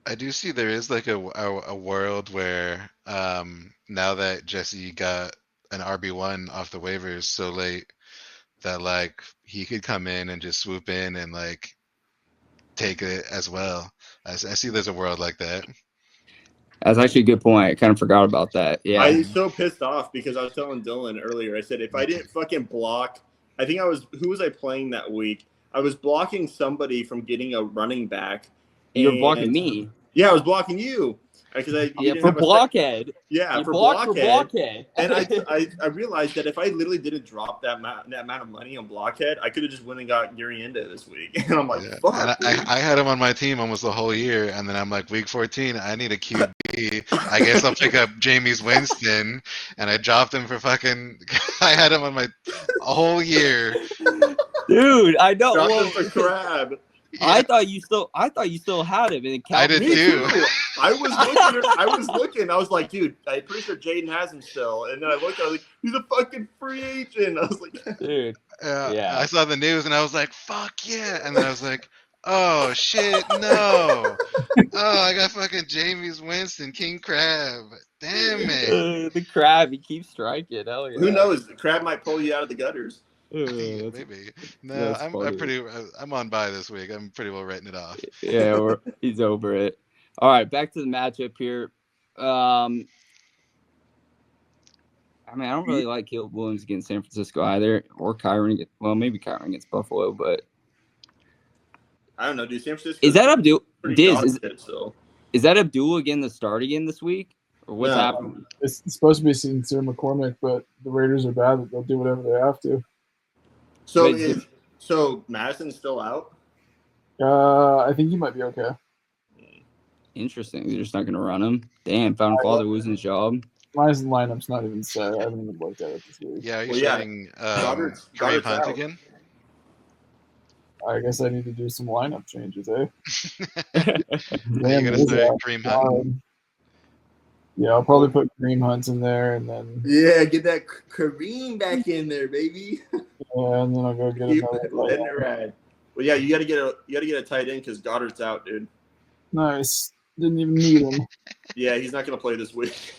I do see there is like a world where now that Jesse got an RB1 off the waivers so late that like he could come in and just swoop in and like take it as well. I see there's a world like that. That's actually a good point. I kind of forgot about that. Yeah. I was so pissed off because I was telling Dylan earlier. I said if I didn't fucking block, who was I playing that week? I was blocking somebody from getting a running back. You were blocking me. Yeah, I was blocking you because for blockhead. Yeah, you for blockhead. blockhead. And I realized that if I literally didn't drop that amount of money on blockhead, I could have just went and got Urienda this week. And I'm like, fuck. And I had him on my team almost the whole year, and then I'm like, week 14, I need a QB. I guess I'll pick up Jameis Winston, and I dropped him for fucking. I had him on my whole year. Dude, I know. Dropped him for Crab. Yeah. I thought you still had him. And I did too. I was looking. I was like, dude, I'm pretty sure Jaden has him still. And then I looked. I was like, he's a fucking free agent. I was like, dude. Yeah. I saw the news and I was like, fuck yeah. And then I was like, oh shit, no. Oh, I got fucking Jameis Winston, King Crab. Damn it. The Crab, he keeps striking. Hell yeah. Who knows? The Crab might pull you out of the gutters. Maybe. No, I'm on bye this week. I'm pretty well writing it off. Yeah, he's over it. All right, back to the matchup here. I mean, I don't really like Caleb Williams against San Francisco either, or Kyron. Well, maybe Kyron against Buffalo, but I don't know. Dude, San Francisco is that Abdul? Is that Abdul again the start again this week, or what's happening? It's supposed to be Sincere McCormick, but the Raiders are bad. They'll do whatever they have to. So Madison's still out? I think he might be okay. Interesting. They're just not going to run him. Damn, Fountain Father losing his job. Madison lineup's not even set. I haven't even looked at it this week. Yeah, are you starting Kareem Hunt again? I guess I need to do some lineup changes, eh? You're going to start Kareem Hunt? Yeah, I'll probably put Kareem Hunt in there, and then get that Kareem back in there, baby. Yeah, and then I'll go get letting it ride. Well, yeah, you got to get a tight end because Goddard's out, dude. Nice. Didn't even need him. Yeah, he's not gonna play this week.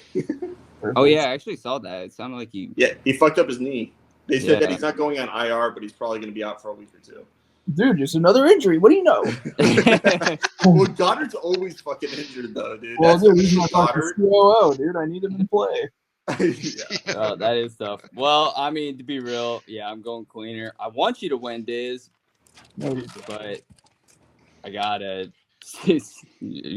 Oh yeah, I actually saw that. It sounded like he. Yeah, he fucked up his knee. They said that he's not going on IR, but he's probably gonna be out for a week or two. Dude, just another injury. What do you know? Well, Goddard's always fucking injured though, dude. Well, That's dude, the he's thing my with fucking Goddard. COO, dude. I need him to play. Yeah. That is tough. Well, I mean, to be real, yeah, I'm going cleaner. I want you to win, Diz, No, you don't. but I gotta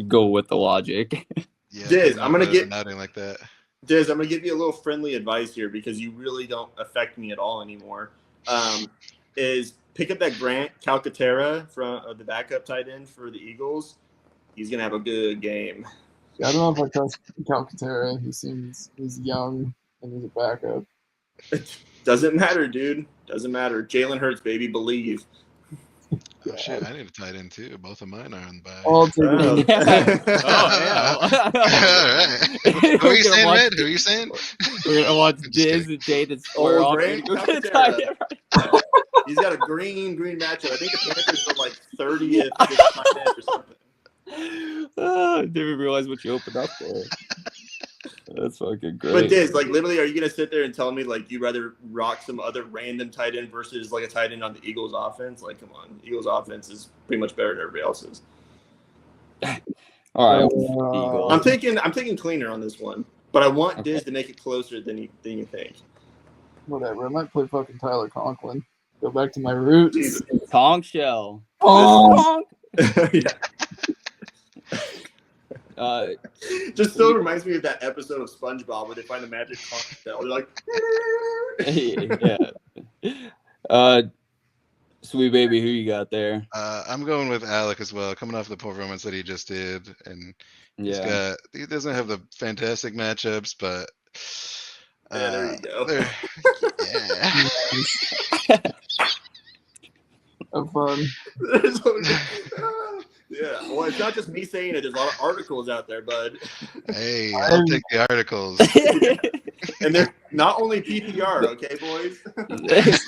go with the logic. Yeah, Diz, putting I'm up gonna a get- nothing like that. Diz, I'm gonna give you a little friendly advice here because you really don't affect me at all anymore. Is pick up that Grant Calcaterra from the backup tight end for the Eagles. He's gonna have a good game. I don't know if I trust Calcaterra. He's young and he's a backup. Doesn't matter, dude. Doesn't matter. Jalen Hurts, baby, believe. Oh shit, I need a tight end too. Both of mine are on the bye. I'll take it. Oh, All right. Who are you saying, Red? Who are you saying? We're gonna watch Just Diz kidding. and David square Oh, off. Grant Go get a Calcaterra. tight end. He's got a green matchup. I think the Panthers are like 30th tight end or something. Oh, didn't realize what you opened up there. That's fucking great. But Diz, like literally, are you gonna sit there and tell me like you'd rather rock some other random tight end versus like a tight end on the Eagles offense? Like, come on, Eagles offense is pretty much better than everybody else's. All right, Uh, I'm Eagles. taking cleaner on this one, but I want Diz to make it closer than you think. Whatever. I might play fucking Tyler Conklin. Go back to my roots. Jesus. Tongue shell. Oh, Yeah. Uh, Just still reminds me of that episode of SpongeBob where they find the magic conch shell. They're like, yeah. Sweet baby, who you got there? I'm going with Alec as well, coming off the performance that he just did, and Yeah. he doesn't have the fantastic matchups, but Yeah, there you go. they're- yeah. have fun. Yeah, well, it's not just me saying it. There's a lot of articles out there, bud. Hey, I'll take the articles. And they're not only PPR, okay, boys?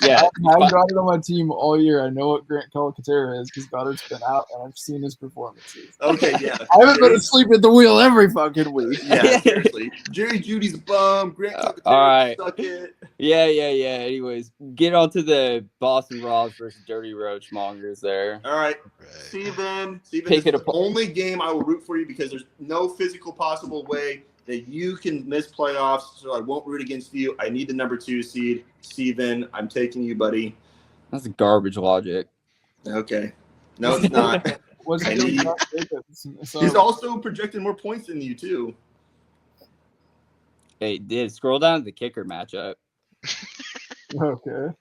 Yeah. I've got it on my team all year. I know what Grant Calcaterra is because Goddard's been out and I've seen his performances. Okay, yeah. I haven't been asleep at the wheel every fucking week. Yeah, seriously. Jerry Judy's a bum. Grant Calcaterra all right. suck it. Yeah. Anyways, get on to the Boston Ross versus Dirty Roach Mongers there. All right. Right. Steven, Pick this is it the apart. only game I will root for you because there's no physical possible way that you can miss playoffs, so I won't root against you. I need the number 2 seed. Steven, I'm taking you, buddy. That's garbage logic. Okay. No, it's not. What's I he doing? need- Josh Jacobs? So, He's also projected more points than you, too. Hey, did scroll down to the kicker matchup. okay.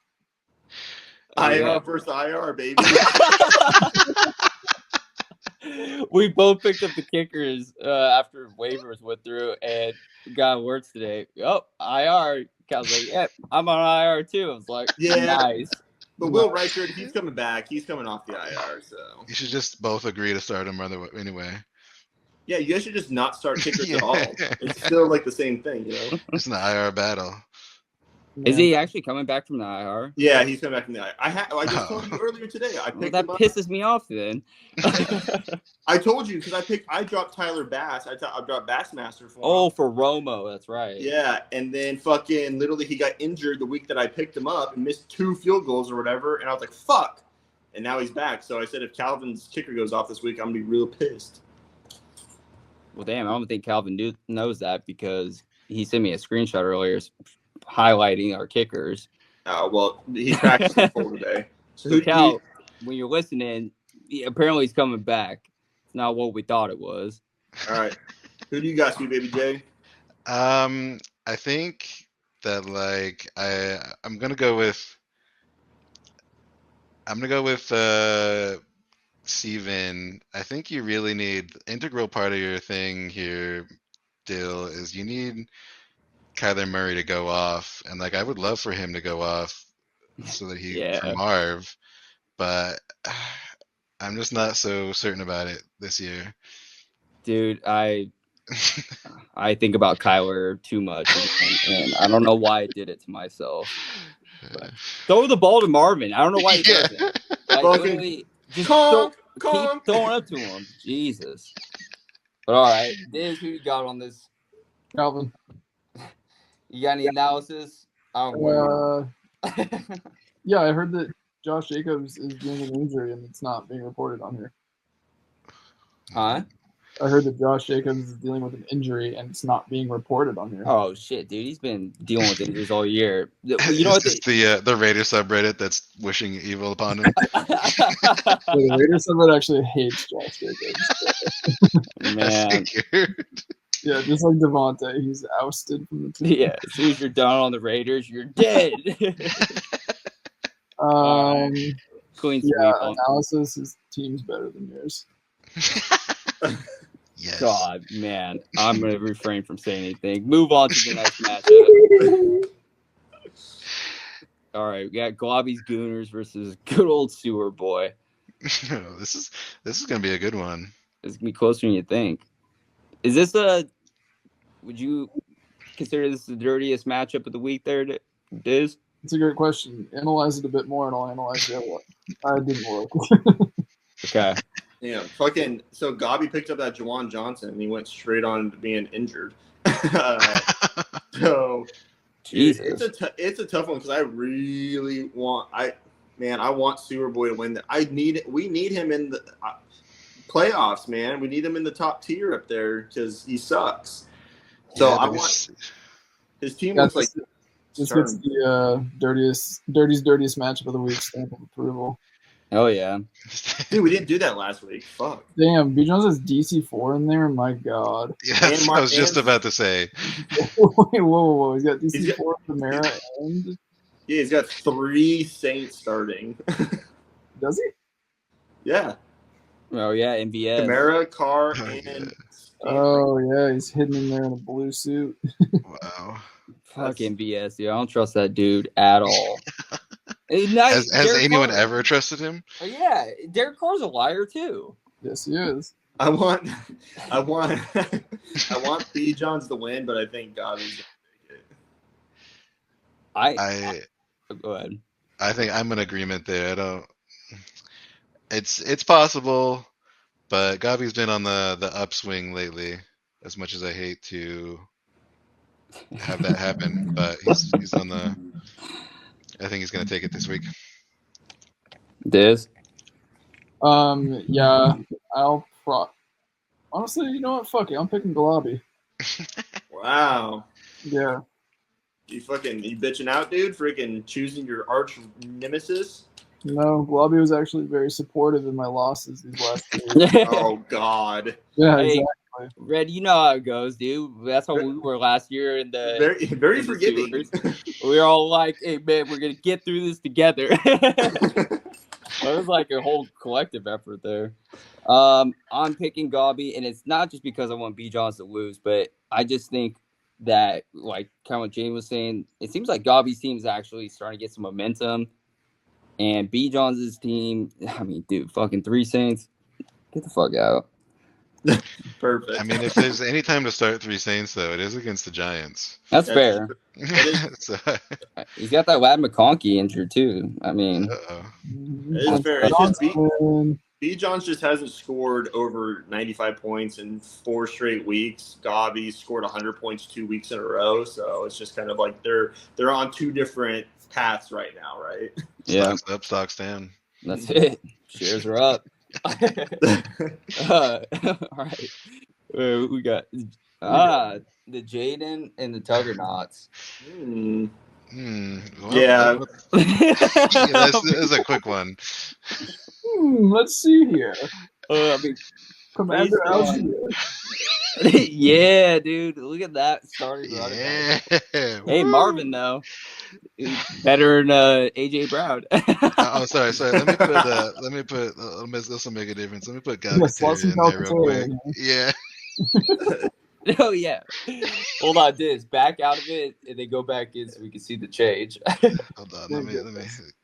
IR versus IR, baby. We both picked up the kickers after waivers went through and got alerts today. Oh, IR. I was like, yeah, I'm on IR too. I was like, Yeah. nice. But Will Reichard, he's coming back. He's coming off the IR, so. You should just both agree to start him anyway. Yeah, you guys should just not start kickers Yeah. at all. It's still like the same thing, you know? It's an IR battle. Is he actually coming back from the IR? Yeah, he's coming back from the IR. I just told you Oh. earlier today. I Well, picked that him up. pisses me off then. I told you because I dropped Tyler Bass. I dropped Bassmaster for him. Oh, for Romo, that's right. Yeah, and then fucking literally he got injured the week that I picked him up and missed 2 field goals or whatever, and I was like, fuck. And now he's back. So I said if Calvin's kicker goes off this week, I'm gonna be real pissed. Well, damn, I don't think Calvin knows that because he sent me a screenshot earlier highlighting our kickers. Well, he practiced in full today. So So Cal, when you're listening, apparently he's coming back. It's not what we thought it was. all right. Who do you got, Sweet Baby J? I think that like I'm gonna go with Steven. I think you really need integral part of your thing here, Dill, is you need Kyler Murray to go off, and like I would love for him to go off so that he Yeah. for Marv, but I'm just not so certain about it this year. Dude, I think about Kyler too much, and I don't know why I did it to myself. Throw the ball to Marvin. I don't know why he does it. Like, Fucking literally, just Conk, keep throwing up to him. Jesus. But all right, Diz, who you got on this? Calvin. You got any analysis? I don't know. Yeah, I heard that Josh Jacobs is dealing with an injury and it's not being reported on here. Huh? I heard that Josh Jacobs is dealing with an injury and it's not being reported on here. Oh shit, dude, he's been dealing with injuries all year. You know what? It's just the Raider subreddit that's wishing evil upon him. The Raiders summit actually hates Josh Jacobs. I Man, figured. Yeah, just like Devontae, he's ousted from the team. yeah. As soon as you're done on the Raiders, you're dead. Clean sweep. Yeah, analysis, his team's better than yours. Yes. God, man, I'm gonna refrain from saying anything. Move on to the next matchup. All right, we got Globby's Gooners versus good old Sewer Boy. This is gonna be a good one. It's gonna be closer than you think. Is this would you consider this the dirtiest matchup of the week there, Diz? It's a great question. Analyze it a bit more and I'll analyze the other one. I didn't look. Okay. Yeah, fucking. So Gobby picked up that Juwan Johnson and he went straight on to being injured. So Jesus. it's a tough one because I really want I want Sewer Boy to win. We need him in the playoffs, man. We need him in the top tier up there because he sucks. So Yeah, I but want his team That's looks like This gets the dirtiest matchup of the week stamp of approval. Oh yeah. dude. We didn't do that last week. Fuck. Damn, B Jones has DC4 in there. My God. Yeah, that's what I was just about to say. Wait, whoa! He's got DC4, Kamara, and Yeah, he's got 3 Saints starting. does he? Yeah, Oh yeah, MVS. Kamara, Carr, Oh, and Oh yeah, he's hidden in there in a blue suit. Wow. Fuck MVS, dude. I don't trust that dude at all. Has Derek anyone Carr- ever trusted him? Yeah, Derek Carr's a liar too. Yes, he is. I want B Johns to win, but I think Gobby's gonna take it. Go ahead. I think I'm in agreement there. I don't. It's possible, but Gabi's been on the upswing lately. As much as I hate to have that happen, but he's on the. I think he's gonna take it this week. Diz. Yeah, honestly, you know what? Fuck it, I'm picking Galabi. Wow. Yeah. You bitching out, dude? Freaking choosing your arch nemesis? No, Galabi was actually very supportive in my losses these last 2 years. Oh God. Yeah, Hey, exactly. Red, you know how it goes, dude. That's how we were last year in the Very in the forgiving. we were all like, "Hey, man, we're gonna get through this together." It was like a whole collective effort there. I'm picking Gobby, and it's not just because I want B. Johns to lose, but I just think that, like kind of what Jane was saying, it seems like Gobby's team is actually starting to get some momentum, and B. Johns' team. I mean, dude, fucking 3 Saints, get the fuck out. Perfect. I mean, if there's any time to start 3 Saints, though, it is against the Giants. That's fair. So, He's got that Lad McConkey injured too. I mean, uh-oh. It is fair. It's just Johnson. B. Johns just hasn't scored over 95 points in 4 straight weeks. Gobby scored 100 points 2 weeks in a row, so it's just kind of like they're on 2 different paths right now, right? yeah, Stocks up, stocks down. that's it. Shares are up. All right, we got the Jaden and the Tuggernauts. Well, Yeah. That's a quick one. Let's see here. I mean, Commander Algier. yeah, dude, look at that starting running back. Yeah. Hey, Marvin though, better than AJ Brown. Oh, sorry. Let me put. This will make a difference. Let me put Yeah, Galatasaray in there real quick. Galatasaray. Yeah. Oh yeah. Hold on, Diz. Back out of it, and then go back in so we can see the change. Hold on.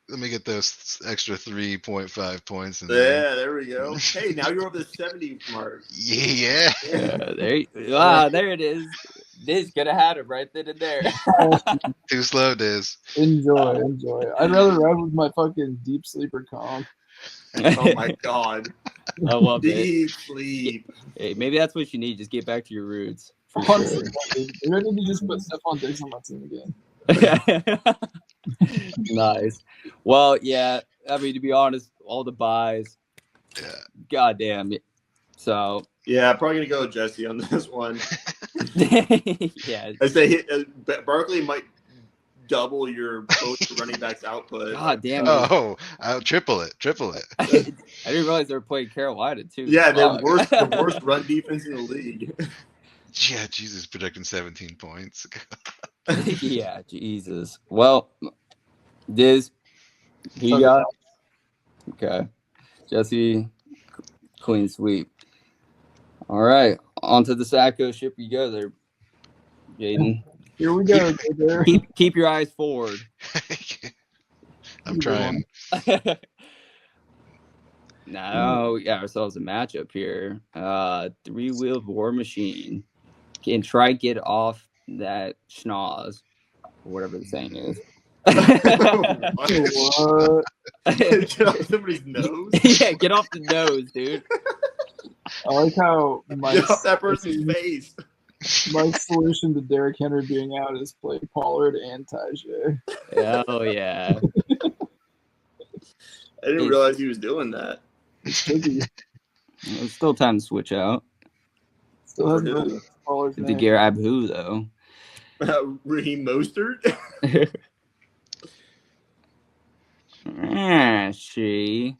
Let me get those extra 3.5 points in there. Yeah, there we go. Hey, now you're over the 70 mark. Yeah. There it is. Diz could have had him right then and there. Too slow, Diz. Enjoy. I'd rather ride with my fucking deep sleeper comp. Oh my God. I love it. Deep sleep. Hey, maybe that's what you need. Just get back to your roots. For Honestly, sure. maybe I need to just put Stephon Diggs on my team again. Nice. Well, yeah. I mean, to be honest, all the buys, Yeah. goddamn. So Yeah, probably gonna go with Jesse on this one. yeah, I say Barkley might double your both running backs output. God damn it. Oh, I'll triple it. I didn't realize they were playing Carolina too. Yeah, Fuck. the worst run defense in the league. Yeah, Jesus, projecting 17 points. Yeah, Jesus. Well, Diz, who you Okay. got? Okay, Jesse, clean sweep. All right, on to the Sacco ship you go there, Jaden. Here we go. There. Keep your eyes forward. I'm trying. Now we got ourselves a matchup here. Three-wheeled war machine can try get off that schnoz, or whatever the saying is. What? Get off somebody's nose. Yeah, get off the nose, dude. I like how Get off that person's face. my solution to Derrick Henry being out is play Pollard and Tajay. Oh yeah. I didn't realize he was doing that. It's tricky. It's still time to switch out. Still hasn't been Pollard's To name. grab who though? Raheem Mostert. She.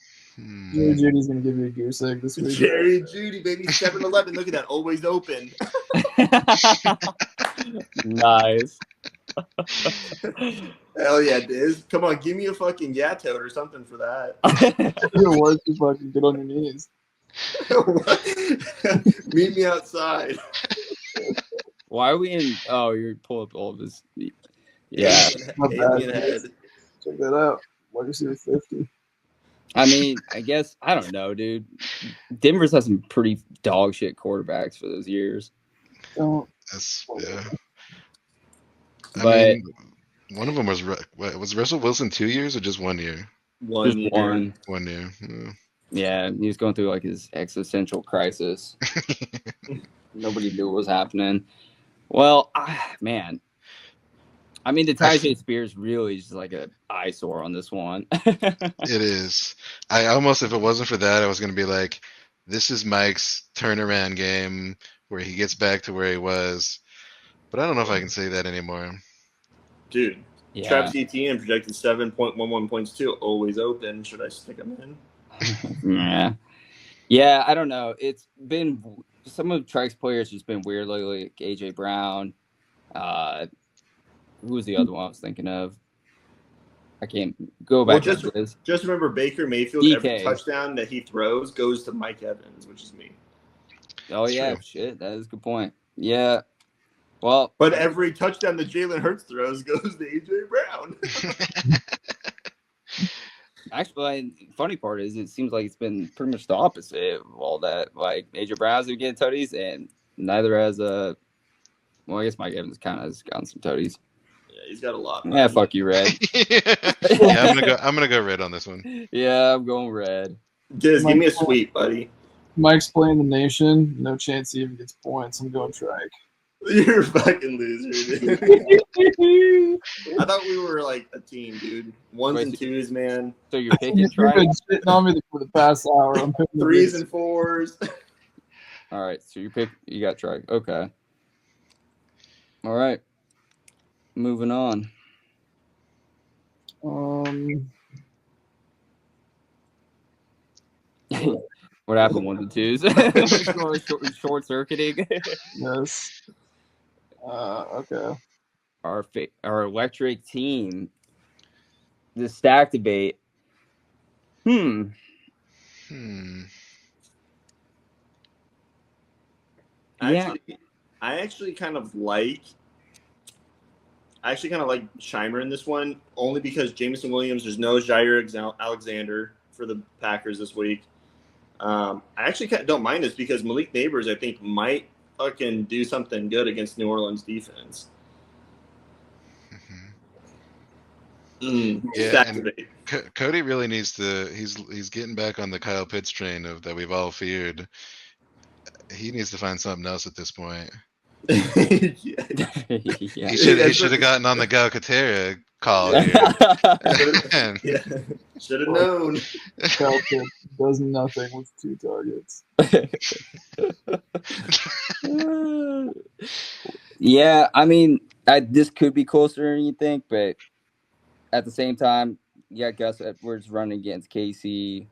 Jerry Judy's gonna give you a goose egg this week. Jerry Judy, baby, 7-Eleven. Look at that, always open. Nice. Hell yeah, Diz. Come on, give me a fucking Yato or something for that. Your work, you fucking get on your knees. Meet me outside. Why are we in? Oh, you're pulling up all of this. Yeah. Not bad. Alien head. Check that out. Wide receiver 50. I mean, I guess I don't know, dude. Denver's had some pretty dog shit quarterbacks for those years. Don't. Yeah. But one of them was Russell Wilson 2 years or just 1 year? just one. 1 year. Yeah. Yeah, he was going through like his existential crisis. Nobody knew what was happening. Well, man. I mean, the Tajay Spears really is just like an eyesore on this one. It is. I almost, if it wasn't for that, I was going to be like, this is Mike's turnaround game where he gets back to where he was. But I don't know if I can say that anymore. Dude, Yeah. Travis Etienne projected 7.11 points too. Always open. Should I stick him in? Yeah, I don't know. It's been some of Trike's players just been weird lately. Like AJ Brown. Who was the other one I was thinking of? I can't go back to this. Just remember Baker Mayfield, DK. every touchdown that he throws goes to Mike Evans, which is me. Oh That's yeah, true. shit, that is a good point. Yeah. Well, But every touchdown that Jalen Hurts throws goes to AJ Brown. actually, the funny part is it seems like it's been pretty much the opposite of all that. Like AJ Brown's been getting tutties, and neither has well, I guess Mike Evans kind of has gotten some tutties. Yeah, he's got a lot. Yeah, fuck you, Red. Yeah, I'm gonna go red on this one. Yeah, I'm going Red. Diz, give me a sweep, buddy. Mike's playing the nation. No chance he even gets points. I'm going Trike. You're a fucking loser, dude. I thought we were like a team, dude. Ones and twos, man. So you're picking You've Trike. been shitting on me for the past hour. I'm picking the Threes Bears. and fours. All right, so you got Trike. Okay. All right. Moving on. What happened? 1 and 2s. short circuiting. Yes. Okay. Our electric team. The stack debate. Hmm. Yeah. I actually kind of like Shimer in this one, only because Jameson Williams, there's no Jair Alexander for the Packers this week. I actually don't mind this because Malik Neighbors, I think, might fucking do something good against New Orleans defense. Yeah, Stack and debate. Cody really needs to. He's getting back on the Kyle Pitts train that we've all feared. He needs to find something else at this point. Yeah. Yeah. He should have gotten on the Gal Katera call Yeah. here. And Yeah, should have known. Kyle Pitts does nothing with 2 targets. Yeah, I mean, this could be closer than you think, but at the same time, you got Gus Edwards running against KC,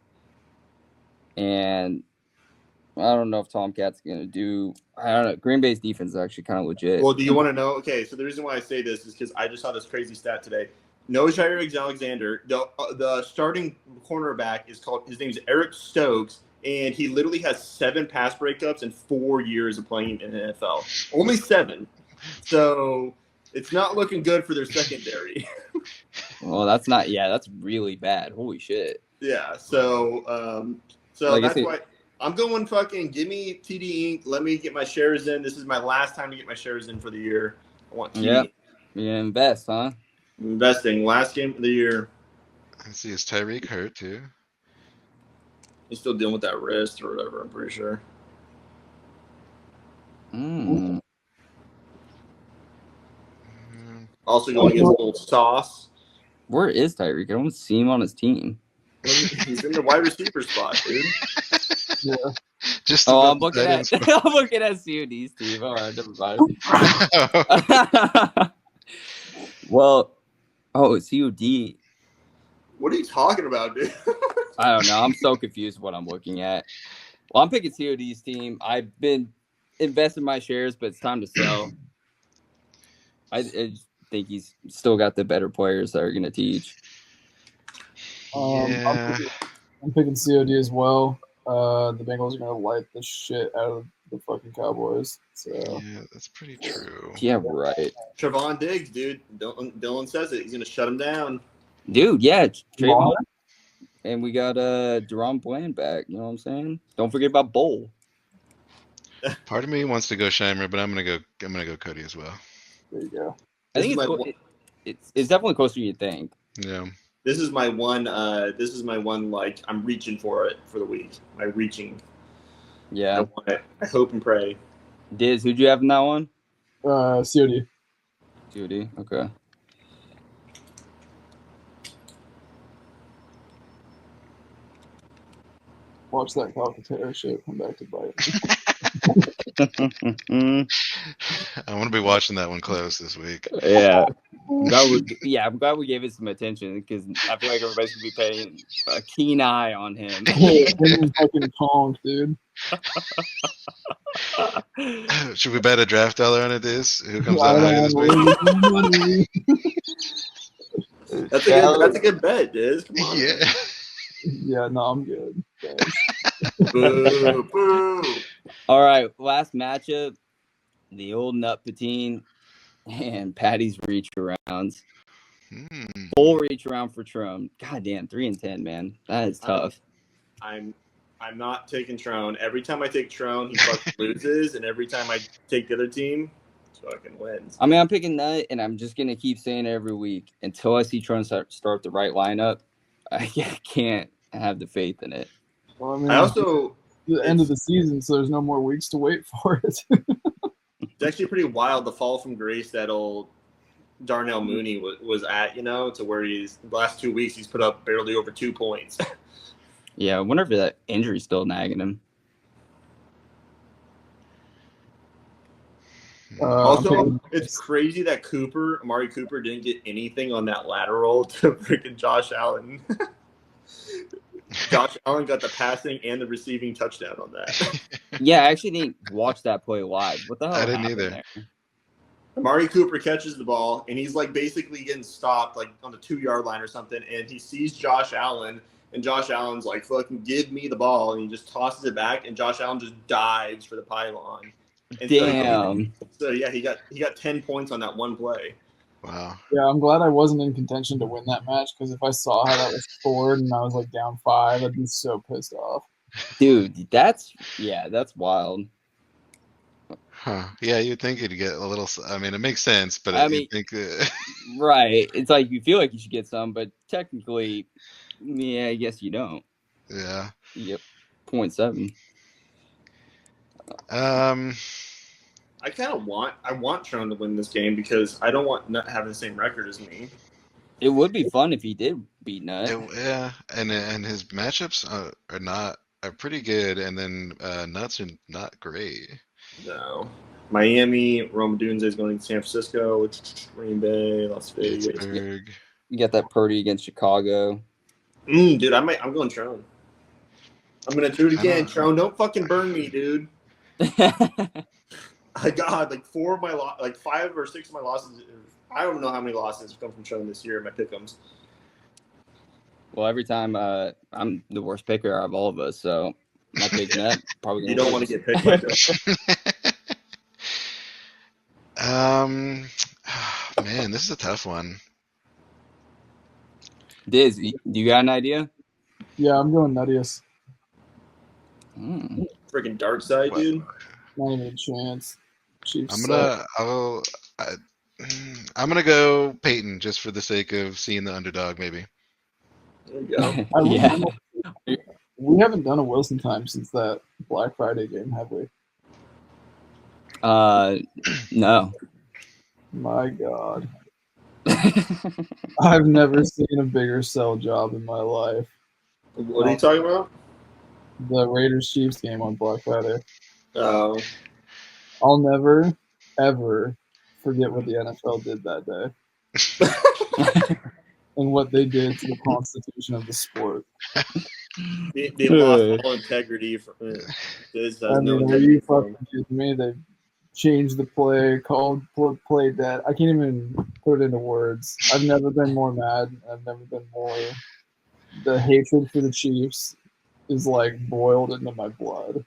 and I don't know if Tomcat's gonna do. I don't know. Green Bay's defense is actually kind of legit. Well, do you want to know? Okay, so the reason why I say this is because I just saw this crazy stat today. No Jair Alexander, the starting cornerback is called. His name is Eric Stokes, and he literally has 7 pass breakups in 4 years of playing in the NFL. Only 7. So it's not looking good for their secondary. Well, that's not. Yeah, that's really bad. Holy shit. Yeah. So Like I that's said- why I'm going fucking give me TD Inc. Let me get my shares in. This is my last time to get my shares in for the year. I want TD. Yep. You invest, huh? I'm investing. Last game of the year. I see, is Tyreek hurt too? He's still dealing with that wrist or whatever, I'm pretty sure. Mm. Mm, Also going against Old Sauce. Where is Tyreek? I don't see him on his team. He's in the wide receiver spot, dude. Yeah. Just Oh, above I'm looking the at tight end I'm looking at COD's team. All right, never mind. spot. Well, COD. What are you talking about, dude? I don't know. I'm so confused what I'm looking at. Well, I'm picking COD's team. I've been investing my shares, but it's time to sell. I just think he's still got the better players that are going to teach. Yeah. I'm picking COD as well. The Bengals are gonna light the shit out of the fucking Cowboys. So Yeah, that's pretty true. Yeah, right. Trevon Diggs, dude. Dylan says it. He's going to shut him down. Dude, yeah. Trayvon. Lamar? And we got Deron Bland back. You know what I'm saying? Don't forget about Bowl. Part of me wants to go Shimer, but I'm gonna go Cody as well. There you go. I think This is it's definitely closer than you think. Yeah. This is my one. Like I'm reaching for it for the week. My reaching. I Yeah. want it. I hope and pray. Diz, who'd you have in that one? COD. Judy. Okay. Watch that Calcaterra shit come back to bite. I want to be watching that one close this week. Yeah. I'm glad we gave it some attention because I feel like everybody's gonna be paying a keen eye on him. Him and fucking Tonk, dude. Should we bet a draft dollar on it, Diz? Who comes I out don't higher this week? have money. That's a good bet, Diz. Come on. Yeah. Yeah, no, I'm good. Thanks. Boo, boo. All right, last matchup, the old Nut Patine and Patty's reach arounds. Hmm. Full reach around for Trump. God damn, 3-10, man. That is tough. I'm not taking Trone. Every time I take Trone, he fucking loses, and every time I take the other team, he fucking wins. I mean, I'm picking Nut, and I'm just gonna keep saying it every week until I see Trump start the right lineup. I can't have the faith in it. Well, I mean, I also it's the end of the season, so there's no more weeks to wait for it. it's actually pretty wild the fall from grace that old Darnell Mooney was at, to where he's the last 2 weeks he's put up barely over 2 points. Yeah, I wonder if that injury's still nagging him. Also, it's crazy that Amari Cooper didn't get anything on that lateral to freaking Josh Allen. Josh Allen got the passing and the receiving touchdown on that. Yeah, I actually didn't watch that play live. What the hell? I didn't happened either. there? Amari Cooper catches the ball, and he's like basically getting stopped like on the 2-yard line or something, and he sees Josh Allen, and Josh Allen's like, fucking give me the ball, and he just tosses it back, and Josh Allen just dives for the pylon. And Damn. So yeah, he got 10 points on that one play. Wow. Yeah, I'm glad I wasn't in contention to win that match because if I saw how that was scored and I was like down 5, I'd be so pissed off. Dude, that's wild. Huh. Yeah, you'd think it'd get a little. I mean, it makes sense, but I you'd think. Right. It's like you feel like you should get some, but technically, yeah, I guess you don't. Yeah. Yep. 0.7. I want Tron to win this game because I don't want not having the same record as me. It would be fun if he did beat Nut. Yeah, and his matchups are pretty good, and then Nuts are not great. No. Miami, Roma Dunze is going to San Francisco, Green Bay, Las Vegas. Pittsburgh. You got that Purdy against Chicago. Dude, I'm going Trone. I'm gonna do it again, don't- Trone. Don't fucking burn me, dude. I got like 5 or 6 of my losses. I don't know how many losses have come from Trone this year in my pick'ems. Well, every time I'm the worst picker out of all of us, so my pick Nut probably gonna You don't lose. want to get picked like that. Man, this is a tough one. Diz, do you got an idea? Yeah, I'm going Nuttius. Freaking dark side, What? dude. Not even a chance. Chiefs I'm suck. gonna go Peyton just for the sake of seeing the underdog, maybe. There you go. Yeah. We haven't done a Wilson time since that Black Friday game, have we? No. My God. I've never seen a bigger sell job in my life. What are you talking about? The Raiders Chiefs game on Black Friday. Oh, I'll never, ever forget what the NFL did that day and what they did to the constitution of the sport. they lost all integrity. Diz has I no mean, are you integrity for fucking him. kidding me? They changed the play, called play dead. I can't even put it into words. I've never been more mad. I've never been more. The hatred for the Chiefs is like boiled into my blood.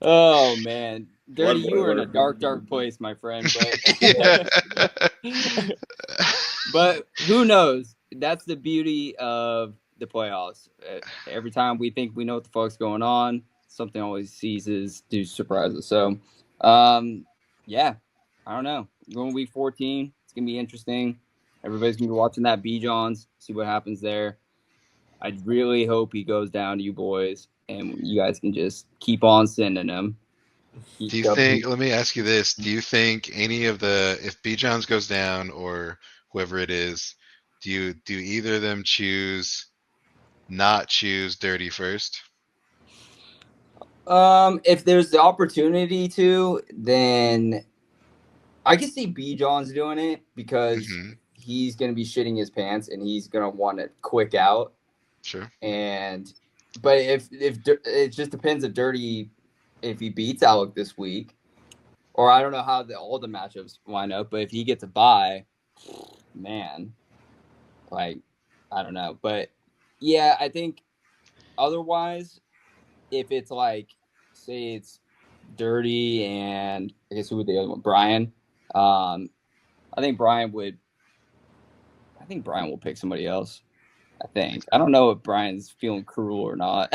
Oh man, Dirty, Blood you were in a boiler. dark place, my friend. Yeah. But who knows? That's the beauty of the playoffs. Every time we think we know what the fuck's going on, something always seizes to surprise us. So, yeah, I don't know. Going week 14, it's gonna be interesting. Everybody's gonna be watching that B Johns, see what happens there. I really hope he goes down to you boys, and you guys can just keep on sending him. Do you think? Let me ask you this: do you think any of if B Johns goes down or whoever it is, do either of them not choose Dirty first? If there's the opportunity to, then I can see B Johns doing it because he's gonna be shitting his pants and he's gonna want it quick out. Sure. But if it just depends if he beats Alec this week, or I don't know how all the matchups line up. But if he gets a bye, man, like I don't know. But yeah, I think otherwise, if it's like say it's Dirty and I guess who would the other one? Brian. I think Brian will pick somebody else. I don't know if Brian's feeling cruel or not.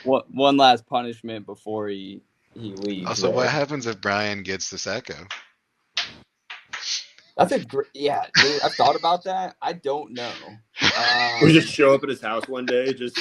One last punishment before he leaves. Also, what happens if Brian gets the Sacco? That's dude, I've thought about that. I don't know. We just show up at his house one day, just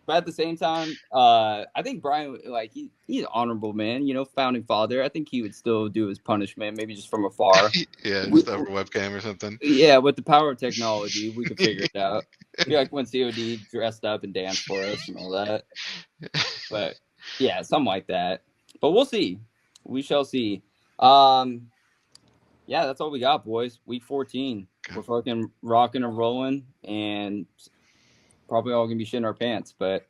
But at the same time, I think Brian, like he's an honorable man, founding father. I think he would still do his punishment, maybe just from afar. Yeah, just over webcam or something. Yeah, with the power of technology, we could figure it out. Be like when COD dressed up and danced for us and all that. But yeah, something like that. But we'll see. We shall see. Yeah, that's all we got, boys. Week 14. We're fucking rocking and rolling, and probably all gonna be shitting our pants. But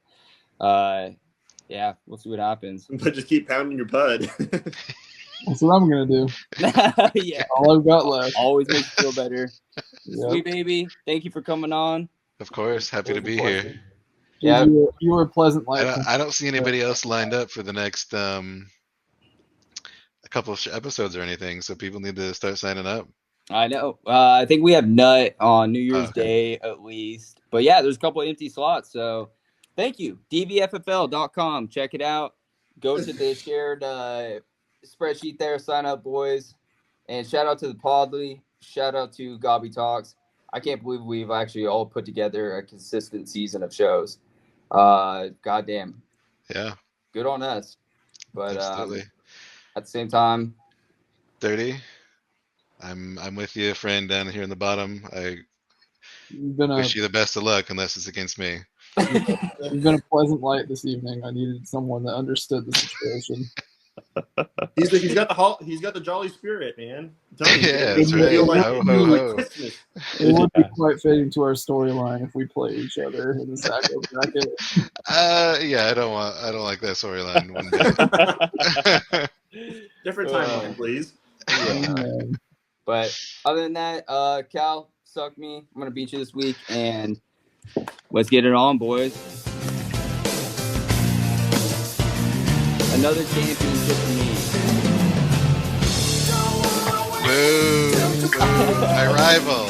yeah, we'll see what happens. but just keep pounding your pud. That's what I'm gonna do. Yeah, All I've got left. always makes you feel better. Yep. Sweet baby, thank you for coming on. Of course, happy to be here. Yeah, You were a pleasant life. I don't see anybody else lined up for the next a couple of episodes or anything, so people need to start signing up. I know. I think we have Nut on New Year's Okay. Day at least. But yeah, there's a couple of empty slots. So thank you. dbffl.com. Check it out. Go to the shared spreadsheet there. Sign up, boys. And shout out to the Podly. Shout out to Gobby Talks. I can't believe we've actually all put together a consistent season of shows. Goddamn. Yeah, Good on us. But absolutely. at the same time. 30. I'm with you, friend, down here in the bottom. I You've been a wish you the best of luck, unless it's against me. you've been a pleasant light this evening. I needed someone that understood the situation. He's got the jolly spirit, man. I'm telling you, Yeah, it that's makes me feel right. like, Ho, it ho, feels like ho. Christmas. It would be quite fitting to our storyline if we play each other in the Sacco bracket. Yeah, I don't like that storyline one bit. Different timeline, please. Amen. But other than that, Cal, suck me. I'm gonna beat you this week, and let's get it on, boys. Another championship for me. Boo! Boo! My rival.